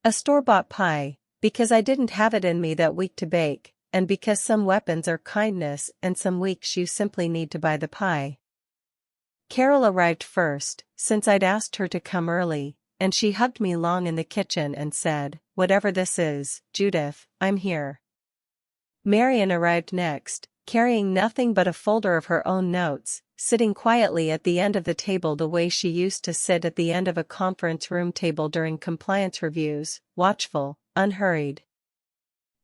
A store-bought pie, because I didn't have it in me that week to bake, and because some weapons are kindness and some weeks you simply need to buy the pie. Carol arrived first, since I'd asked her to come early, and she hugged me long in the kitchen and said, "Whatever this is, Judith, I'm here." Marion arrived next, carrying nothing but a folder of her own notes, sitting quietly at the end of the table the way she used to sit at the end of a conference room table during compliance reviews, watchful, unhurried.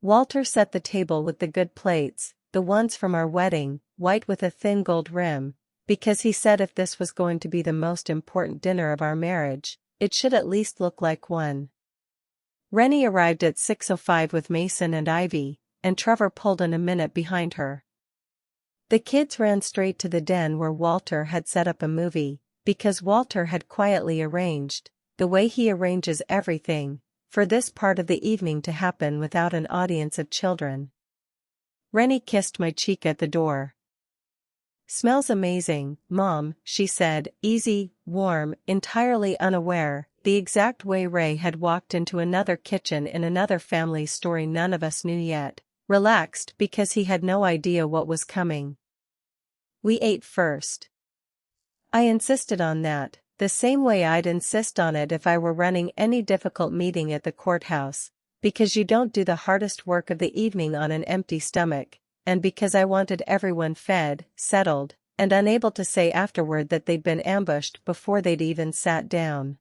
Walter set the table with the good plates, the ones from our wedding, white with a thin gold rim, because he said if this was going to be the most important dinner of our marriage, it should at least look like one. Rennie arrived at 6:05 with Mason and Ivy, and Trevor pulled in a minute behind her. The kids ran straight to the den where Walter had set up a movie, because Walter had quietly arranged, the way he arranges everything, for this part of the evening to happen without an audience of children. Rennie kissed my cheek at the door. "Smells amazing, Mom," she said, easy, warm, entirely unaware, the exact way Ray had walked into another kitchen in another family's story none of us knew yet, relaxed because he had no idea what was coming. We ate first. I insisted on that, the same way I'd insist on it if I were running any difficult meeting at the courthouse, because you don't do the hardest work of the evening on an empty stomach, and because I wanted everyone fed, settled, and unable to say afterward that they'd been ambushed before they'd even sat down.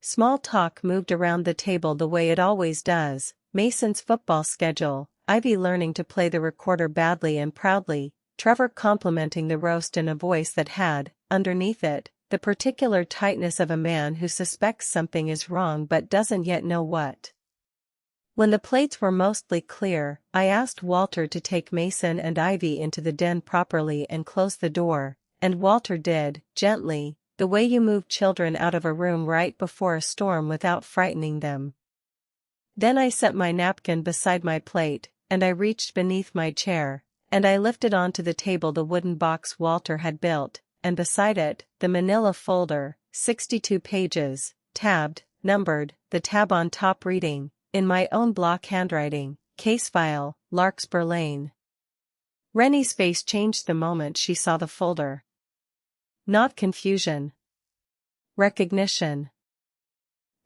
Small talk moved around the table the way it always does, Mason's football schedule, Ivy learning to play the recorder badly and proudly, Trevor complimenting the roast in a voice that had, underneath it, the particular tightness of a man who suspects something is wrong but doesn't yet know what. When the plates were mostly clear, I asked Walter to take Mason and Ivy into the den properly and close the door, and Walter did, gently, the way you move children out of a room right before a storm without frightening them. Then I set my napkin beside my plate, and I reached beneath my chair, and I lifted onto the table the wooden box Walter had built, and beside it, the manila folder, 62 pages, tabbed, numbered, the tab on top reading, in my own block handwriting, case file, Larkspur Lane. Rennie's face changed the moment she saw the folder. Not confusion. Recognition.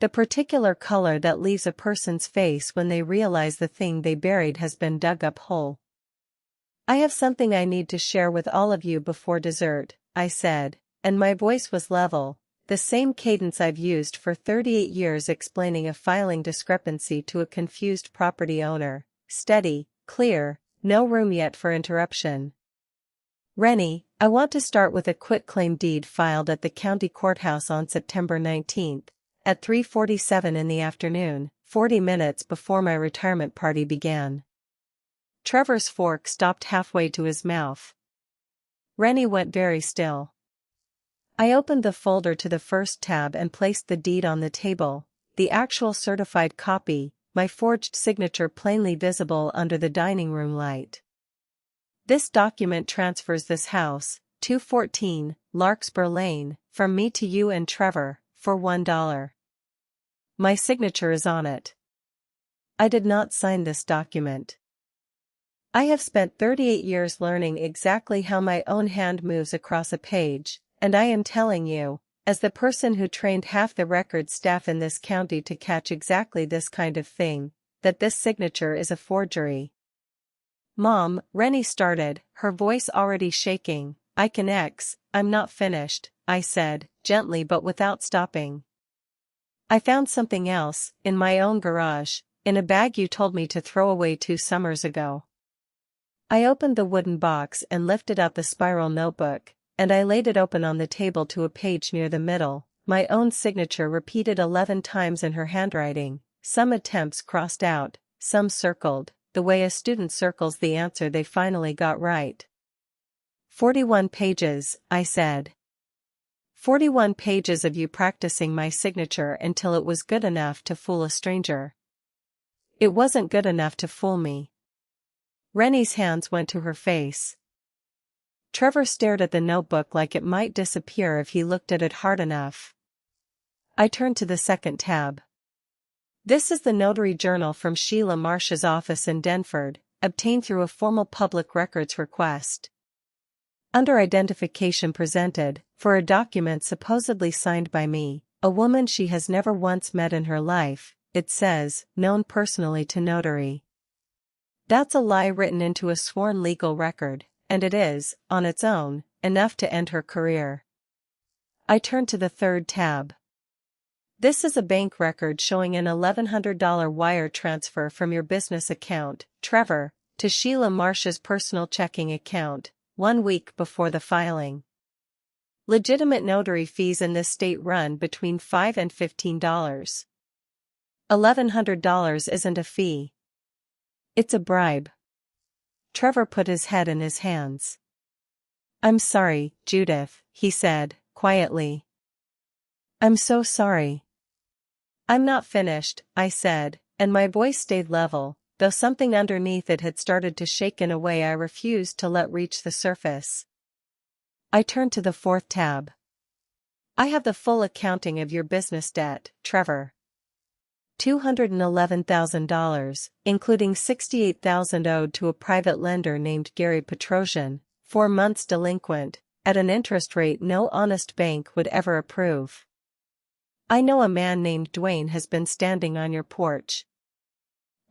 The particular color that leaves a person's face when they realize the thing they buried has been dug up whole. I have something I need to share with all of you before dessert, I said, and my voice was level, the same cadence I've used for 38 years explaining a filing discrepancy to a confused property owner, steady, clear, no room yet for interruption. Rennie, I want to start with a quitclaim deed filed at the county courthouse on September 19th, at 3:47 in the afternoon, 40 minutes before my retirement party began. Trevor's fork stopped halfway to his mouth. Rennie went very still. I opened the folder to the first tab and placed the deed on the table, the actual certified copy, my forged signature plainly visible under the dining room light. This document transfers this house, 214, Larkspur Lane, from me to you and Trevor, for $1. My signature is on it. I did not sign this document. I have spent 38 years learning exactly how my own hand moves across a page, and I am telling you, as the person who trained half the record staff in this county to catch exactly this kind of thing, that this signature is a forgery. Mom, Rennie started, her voice already shaking. I'm not finished, I said, gently but without stopping. I found something else, in my own garage, in a bag you told me to throw away 2 summers ago. I opened the wooden box and lifted out the spiral notebook, and I laid it open on the table to a page near the middle, my own signature repeated 11 times in her handwriting, some attempts crossed out, some circled, the way a student circles the answer they finally got right. 41 pages, I said. 41 pages of you practicing my signature until it was good enough to fool a stranger. It wasn't good enough to fool me. Rennie's hands went to her face. Trevor stared at the notebook like it might disappear if he looked at it hard enough. I turned to the second tab. This is the notary journal from Sheila Marsh's office in Denford, obtained through a formal public records request. Under identification presented, for a document supposedly signed by me, a woman she has never once met in her life, it says, known personally to notary. That's a lie written into a sworn legal record, and it is, on its own, enough to end her career. I turned to the third tab. This is a bank record showing an $1,100 wire transfer from your business account, Trevor, to Sheila Marsh's personal checking account, 1 week before the filing. Legitimate notary fees in this state run between $5 and $15. $1,100 isn't a fee. It's a bribe. Trevor put his head in his hands. I'm sorry, Judith, he said, quietly. I'm so sorry. I'm not finished, I said, and my voice stayed level, though something underneath it had started to shake in a way I refused to let reach the surface. I turned to the fourth tab. I have the full accounting of your business debt, Trevor. $211,000, including $68,000 owed to a private lender named Gary Petrosian, 4 months delinquent, at an interest rate no honest bank would ever approve. I know a man named Dwayne has been standing on your porch.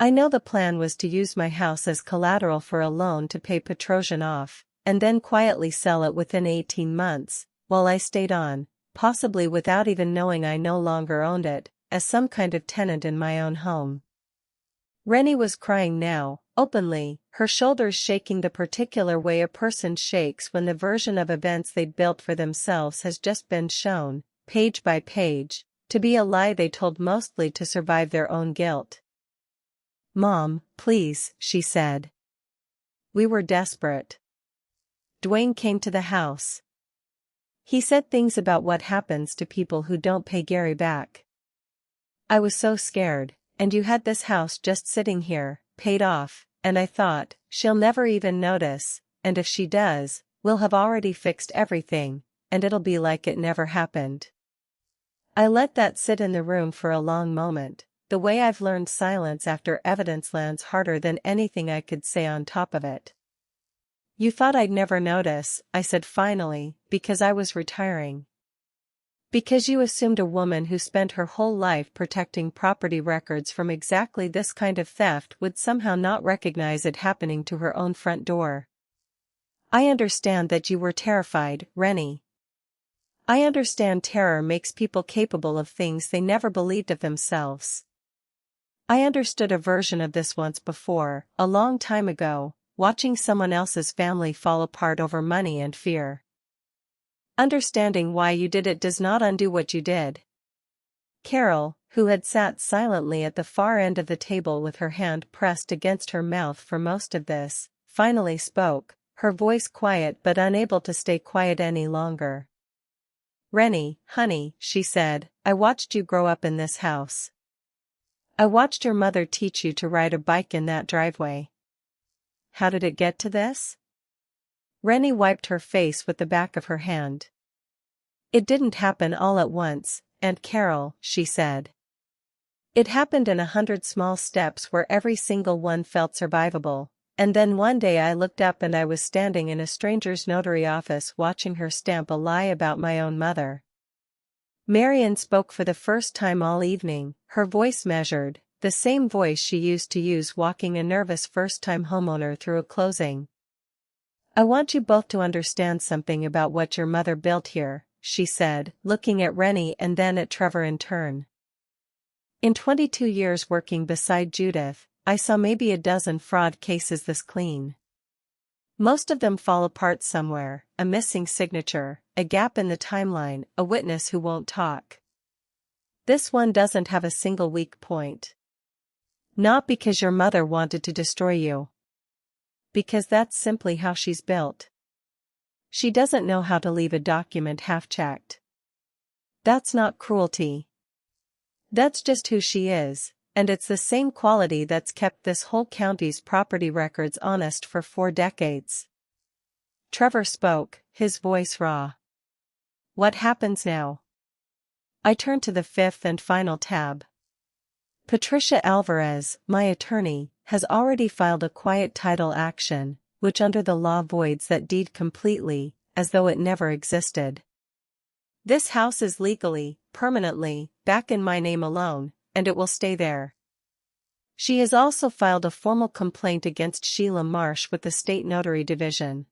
I know the plan was to use my house as collateral for a loan to pay Petrosian off, and then quietly sell it within 18 months, while I stayed on, possibly without even knowing I no longer owned it, as some kind of tenant in my own home. Rennie was crying now, openly, her shoulders shaking the particular way a person shakes when the version of events they'd built for themselves has just been shown, page by page, to be a lie they told mostly to survive their own guilt. Mom, please, she said. We were desperate. Dwayne came to the house. He said things about what happens to people who don't pay Gary back. I was so scared, and you had this house just sitting here, paid off, and I thought, she'll never even notice, and if she does, we'll have already fixed everything, and it'll be like it never happened. I let that sit in the room for a long moment, the way I've learned silence after evidence lands harder than anything I could say on top of it. You thought I'd never notice, I said finally, because I was retiring. Because you assumed a woman who spent her whole life protecting property records from exactly this kind of theft would somehow not recognize it happening to her own front door. I understand that you were terrified, Rennie. I understand terror makes people capable of things they never believed of themselves. I understood a version of this once before, a long time ago, watching someone else's family fall apart over money and fear. Understanding why you did it does not undo what you did. Carol, who had sat silently at the far end of the table with her hand pressed against her mouth for most of this, finally spoke, her voice quiet but unable to stay quiet any longer. Rennie, honey, she said, I watched you grow up in this house. I watched your mother teach you to ride a bike in that driveway. How did it get to this? Rennie wiped her face with the back of her hand. It didn't happen all at once, Aunt Carol, she said. It happened in 100 small steps where every single one felt survivable, and then one day I looked up and I was standing in a stranger's notary office watching her stamp a lie about my own mother. Marian spoke for the first time all evening, her voice measured, the same voice she used to use walking a nervous first-time homeowner through a closing. I want you both to understand something about what your mother built here, she said, looking at Rennie and then at Trevor in turn. In 22 years working beside Judith, I saw maybe a dozen fraud cases this clean. Most of them fall apart somewhere, a missing signature, a gap in the timeline, a witness who won't talk. This one doesn't have a single weak point. Not because your mother wanted to destroy you. Because that's simply how she's built. She doesn't know how to leave a document half-checked. That's not cruelty. That's just who she is, and it's the same quality that's kept this whole county's property records honest for 4 decades. Trevor spoke, his voice raw. What happens now? I turned to the 5th and final tab. Patricia Alvarez, my attorney, has already filed a quiet title action, which under the law voids that deed completely, as though it never existed. This house is legally, permanently, back in my name alone, and it will stay there. She has also filed a formal complaint against Sheila Marsh with the State Notary Division.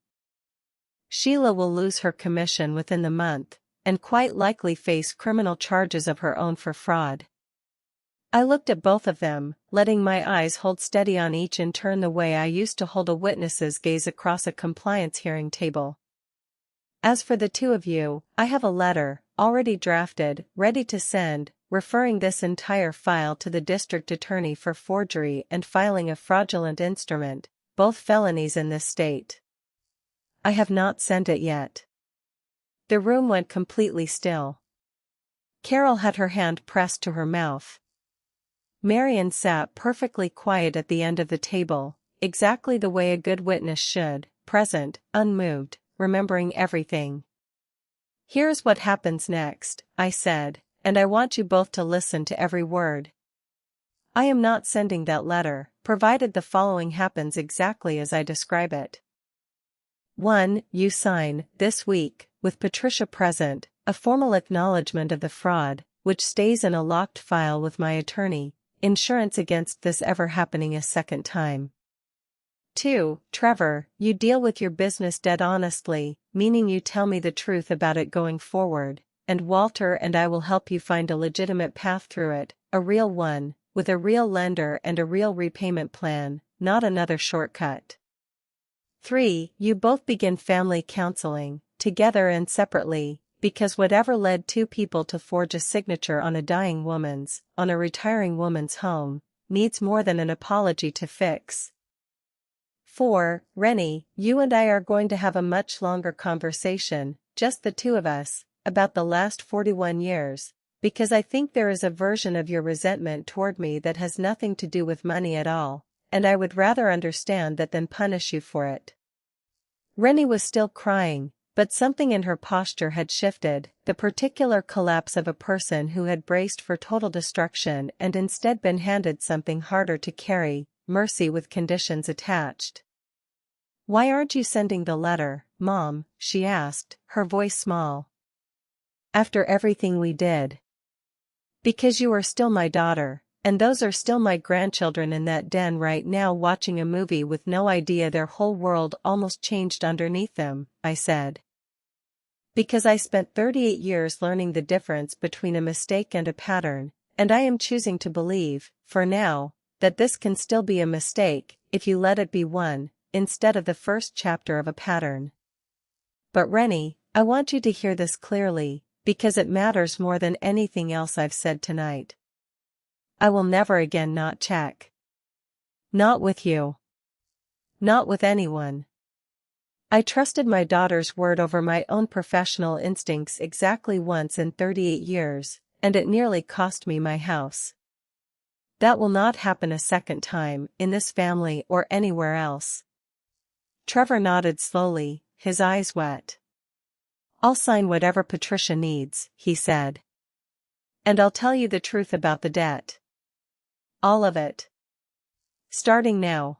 Sheila will lose her commission within the month, and quite likely face criminal charges of her own for fraud. I looked at both of them, letting my eyes hold steady on each in turn the way I used to hold a witness's gaze across a compliance hearing table. As for the two of you, I have a letter, already drafted, ready to send, referring this entire file to the district attorney for forgery and filing a fraudulent instrument, both felonies in this state. I have not sent it yet. The room went completely still. Carol had her hand pressed to her mouth. Marian sat perfectly quiet at the end of the table, exactly the way a good witness should, present, unmoved, remembering everything. Here's what happens next, I said, and I want you both to listen to every word. I am not sending that letter, provided the following happens exactly as I describe it. 1. You sign, this week, with Patricia present, a formal acknowledgement of the fraud, which stays in a locked file with my attorney, insurance against this ever happening a second time. 2. Trevor, you deal with your business dead honestly, meaning you tell me the truth about it going forward, and Walter and I will help you find a legitimate path through it, a real one, with a real lender and a real repayment plan, not another shortcut. 3. You both begin family counseling, together and separately, because whatever led two people to forge a signature on a dying woman's, on a retiring woman's home, needs more than an apology to fix. 4. Rennie, you and I are going to have a much longer conversation, just the two of us, about the last 41 years, because I think there is a version of your resentment toward me that has nothing to do with money at all, and I would rather understand that than punish you for it." Rennie was still crying, but something in her posture had shifted, the particular collapse of a person who had braced for total destruction and instead been handed something harder to carry, mercy with conditions attached. "Why aren't you sending the letter, Mom?" she asked, her voice small. "After everything we did." "Because you are still my daughter, and those are still my grandchildren in that den right now watching a movie with no idea their whole world almost changed underneath them," I said. "Because I spent 38 years learning the difference between a mistake and a pattern, and I am choosing to believe, for now, that this can still be a mistake, if you let it be one, instead of the first chapter of a pattern. But Rennie, I want you to hear this clearly, because it matters more than anything else I've said tonight. I will never again not check. Not with you. Not with anyone. I trusted my daughter's word over my own professional instincts exactly once in 38 years, and it nearly cost me my house. That will not happen a second time, in this family or anywhere else." Trevor nodded slowly, his eyes wet. "I'll sign whatever Patricia needs," he said. "And I'll tell you the truth about the debt. All of it. Starting now."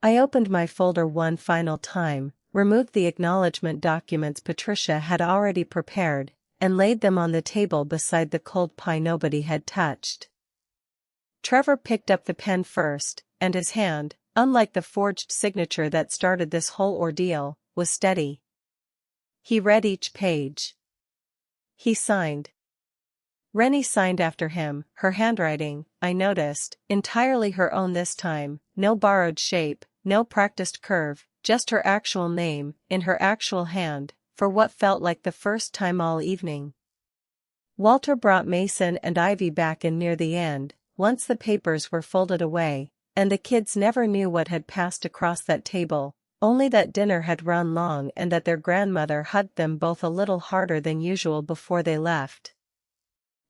I opened my folder one final time, removed the acknowledgement documents Patricia had already prepared, and laid them on the table beside the cold pie nobody had touched. Trevor picked up the pen first, and his hand, unlike the forged signature that started this whole ordeal, was steady. He read each page. He signed. Rennie signed after him, her handwriting, I noticed, entirely her own this time, no borrowed shape, no practiced curve, just her actual name, in her actual hand, for what felt like the first time all evening. Walter brought Mason and Ivy back in near the end, once the papers were folded away, and the kids never knew what had passed across that table, only that dinner had run long and that their grandmother hugged them both a little harder than usual before they left.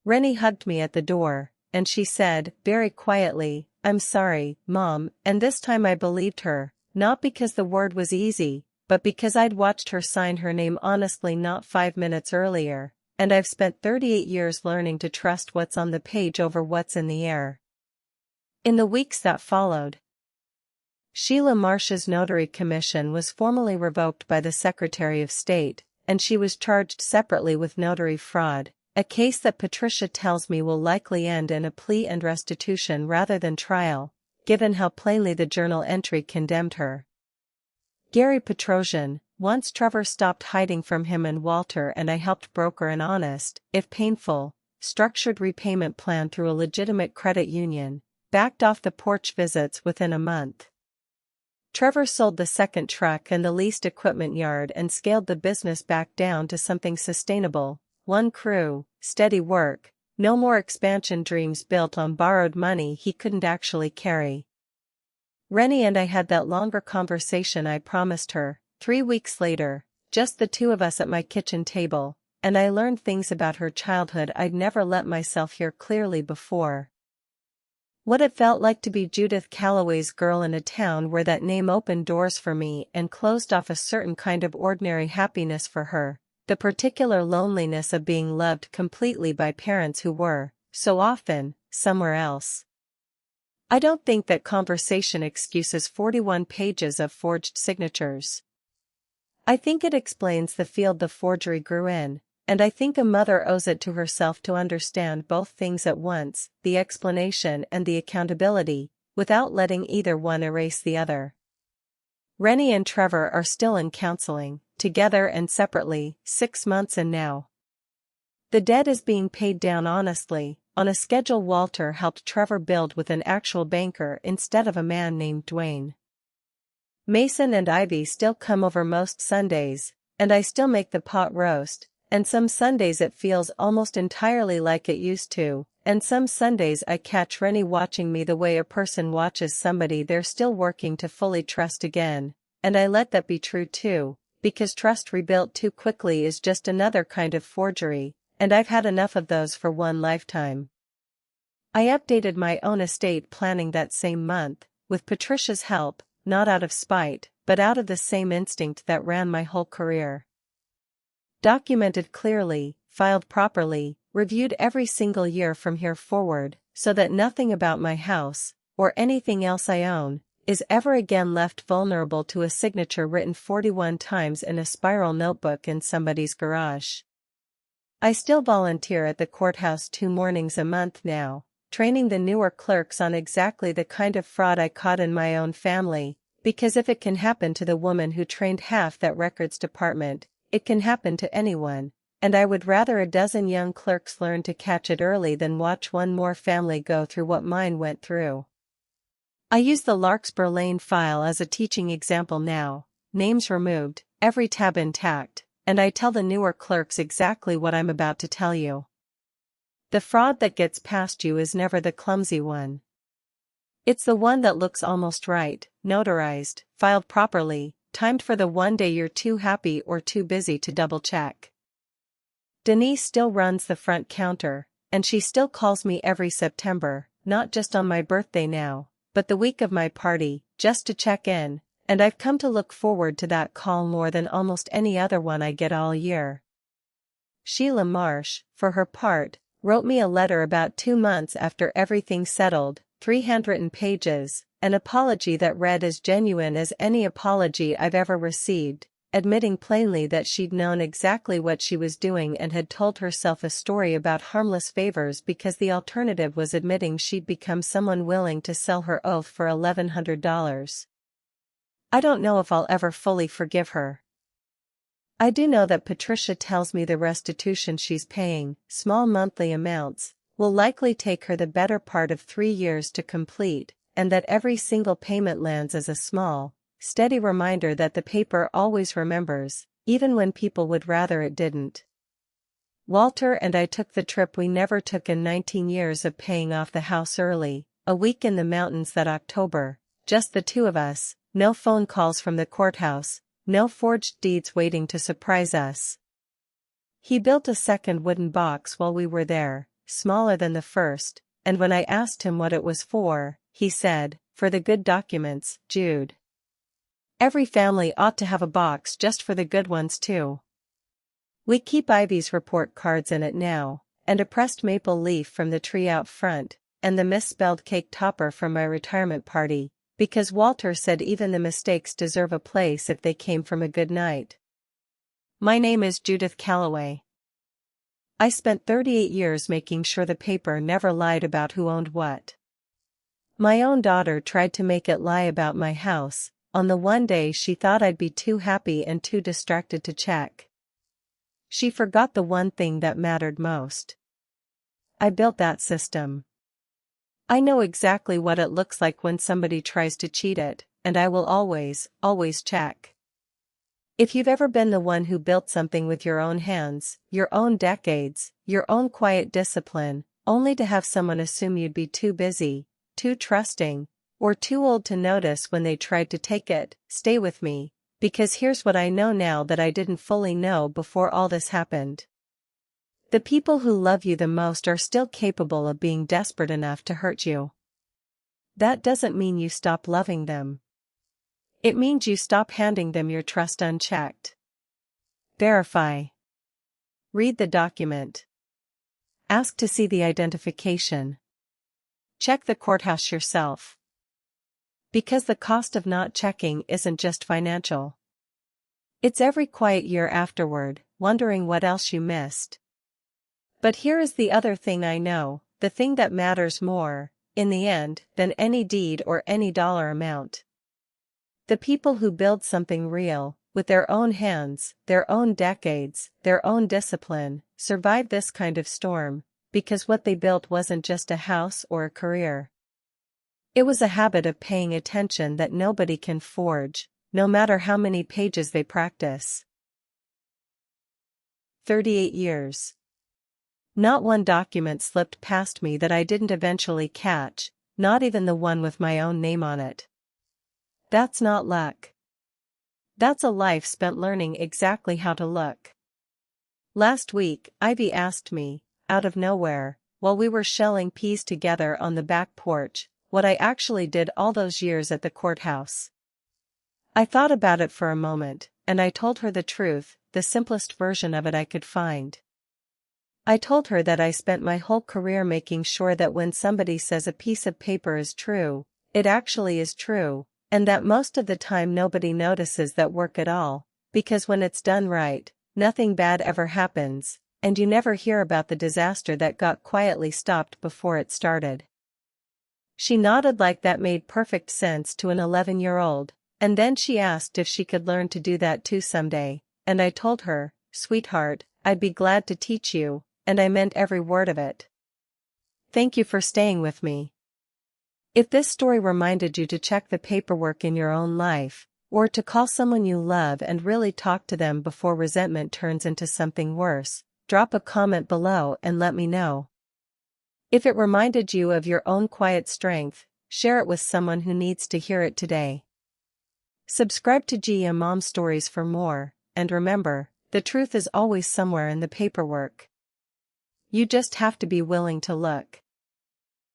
Rennie hugged me at the door, and she said, very quietly, "I'm sorry, Mom," and this time I believed her, not because the word was easy, but because I'd watched her sign her name honestly not 5 minutes earlier, and I've spent 38 years learning to trust what's on the page over what's in the air. In the weeks that followed, Sheila Marsh's notary commission was formally revoked by the Secretary of State, and she was charged separately with notary fraud, a case that Patricia tells me will likely end in a plea and restitution rather than trial, given how plainly the journal entry condemned her. Gary Petrosian, once Trevor stopped hiding from him and Walter, and I helped broker an honest, if painful, structured repayment plan through a legitimate credit union, backed off the porch visits within a month. Trevor sold the second truck and the leased equipment yard and scaled the business back down to something sustainable. One crew, steady work, no more expansion dreams built on borrowed money he couldn't actually carry. Rennie and I had that longer conversation I promised her, 3 weeks later, just the two of us at my kitchen table, and I learned things about her childhood I'd never let myself hear clearly before. What it felt like to be Judith Calloway's girl in a town where that name opened doors for me and closed off a certain kind of ordinary happiness for her. The particular loneliness of being loved completely by parents who were, so often, somewhere else. I don't think that conversation excuses 41 pages of forged signatures. I think it explains the field the forgery grew in, and I think a mother owes it to herself to understand both things at once, the explanation and the accountability, without letting either one erase the other. Rennie and Trevor are still in counseling, together and separately, 6 months in now. The debt is being paid down honestly, on a schedule Walter helped Trevor build with an actual banker instead of a man named Dwayne. Mason and Ivy still come over most Sundays, and I still make the pot roast, and some Sundays it feels almost entirely like it used to, and some Sundays I catch Rennie watching me the way a person watches somebody they're still working to fully trust again, and I let that be true too, because trust rebuilt too quickly is just another kind of forgery, and I've had enough of those for one lifetime. I updated my own estate planning that same month, with Patricia's help, not out of spite, but out of the same instinct that ran my whole career. Documented clearly, filed properly, reviewed every single year from here forward, so that nothing about my house, or anything else I own, is ever again left vulnerable to a signature written 41 times in a spiral notebook in somebody's garage. I still volunteer at the courthouse 2 mornings a month now, training the newer clerks on exactly the kind of fraud I caught in my own family, because if it can happen to the woman who trained half that records department, it can happen to anyone, and I would rather a dozen young clerks learn to catch it early than watch one more family go through what mine went through. I use the Larkspur Lane file as a teaching example now, names removed, every tab intact, and I tell the newer clerks exactly what I'm about to tell you. The fraud that gets past you is never the clumsy one. It's the one that looks almost right, notarized, filed properly, timed for the one day you're too happy or too busy to double-check. Denise still runs the front counter, and she still calls me every September, not just on my birthday now, but the week of my party, just to check in, and I've come to look forward to that call more than almost any other one I get all year. Sheila Marsh, for her part, wrote me a letter about 2 months after everything settled, 3 handwritten pages, an apology that read as genuine as any apology I've ever received, admitting plainly that she'd known exactly what she was doing and had told herself a story about harmless favors because the alternative was admitting she'd become someone willing to sell her oath for $1,100. I don't know if I'll ever fully forgive her. I do know that Patricia tells me the restitution she's paying, small monthly amounts, will likely take her the better part of 3 years to complete, and that every single payment lands as a small, steady reminder that the paper always remembers, even when people would rather it didn't. Walter and I took the trip we never took in 19 years of paying off the house early, a week in the mountains that October, just the 2 of us, no phone calls from the courthouse, no forged deeds waiting to surprise us. He built a second wooden box while we were there, smaller than the first, and when I asked him what it was for, he said, "For the good documents, Jude. Every family ought to have a box just for the good ones too." We keep Ivy's report cards in it now, and a pressed maple leaf from the tree out front, and the misspelled cake topper from my retirement party, because Walter said even the mistakes deserve a place if they came from a good night. My name is Judith Calloway. I spent 38 years making sure the paper never lied about who owned what. My own daughter tried to make it lie about my house, on the one day she thought I'd be too happy and too distracted to check. She forgot the one thing that mattered most. I built that system. I know exactly what it looks like when somebody tries to cheat it, and I will always, always check. If you've ever been the one who built something with your own hands, your own decades, your own quiet discipline, only to have someone assume you'd be too busy, too trusting, or too old to notice when they tried to take it, stay with me, because here's what I know now that I didn't fully know before all this happened. The people who love you the most are still capable of being desperate enough to hurt you. That doesn't mean you stop loving them. It means you stop handing them your trust unchecked. Verify. Read the document. Ask to see the identification. Check the courthouse yourself. Because the cost of not checking isn't just financial. It's every quiet year afterward, wondering what else you missed. But here is the other thing I know, the thing that matters more, in the end, than any deed or any dollar amount. The people who build something real, with their own hands, their own decades, their own discipline, survive this kind of storm, because what they built wasn't just a house or a career. It was a habit of paying attention that nobody can forge, no matter how many pages they practice. 38 years. Not one document slipped past me that I didn't eventually catch, not even the one with my own name on it. That's not luck. That's a life spent learning exactly how to look. Last week, Ivy asked me, out of nowhere, while we were shelling peas together on the back porch, what I actually did all those years at the courthouse. I thought about it for a moment, and I told her the truth, the simplest version of it I could find. I told her that I spent my whole career making sure that when somebody says a piece of paper is true, it actually is true, and that most of the time nobody notices that work at all, because when it's done right, nothing bad ever happens, and you never hear about the disaster that got quietly stopped before it started. She nodded like that made perfect sense to an 11-year-old, and then she asked if she could learn to do that too someday, and I told her, "Sweetheart, I'd be glad to teach you," and I meant every word of it. Thank you for staying with me. If this story reminded you to check the paperwork in your own life, or to call someone you love and really talk to them before resentment turns into something worse, drop a comment below and let me know. If it reminded you of your own quiet strength, share it with someone who needs to hear it today. Subscribe to Gia Mom Stories for more, and remember, the truth is always somewhere in the paperwork. You just have to be willing to look.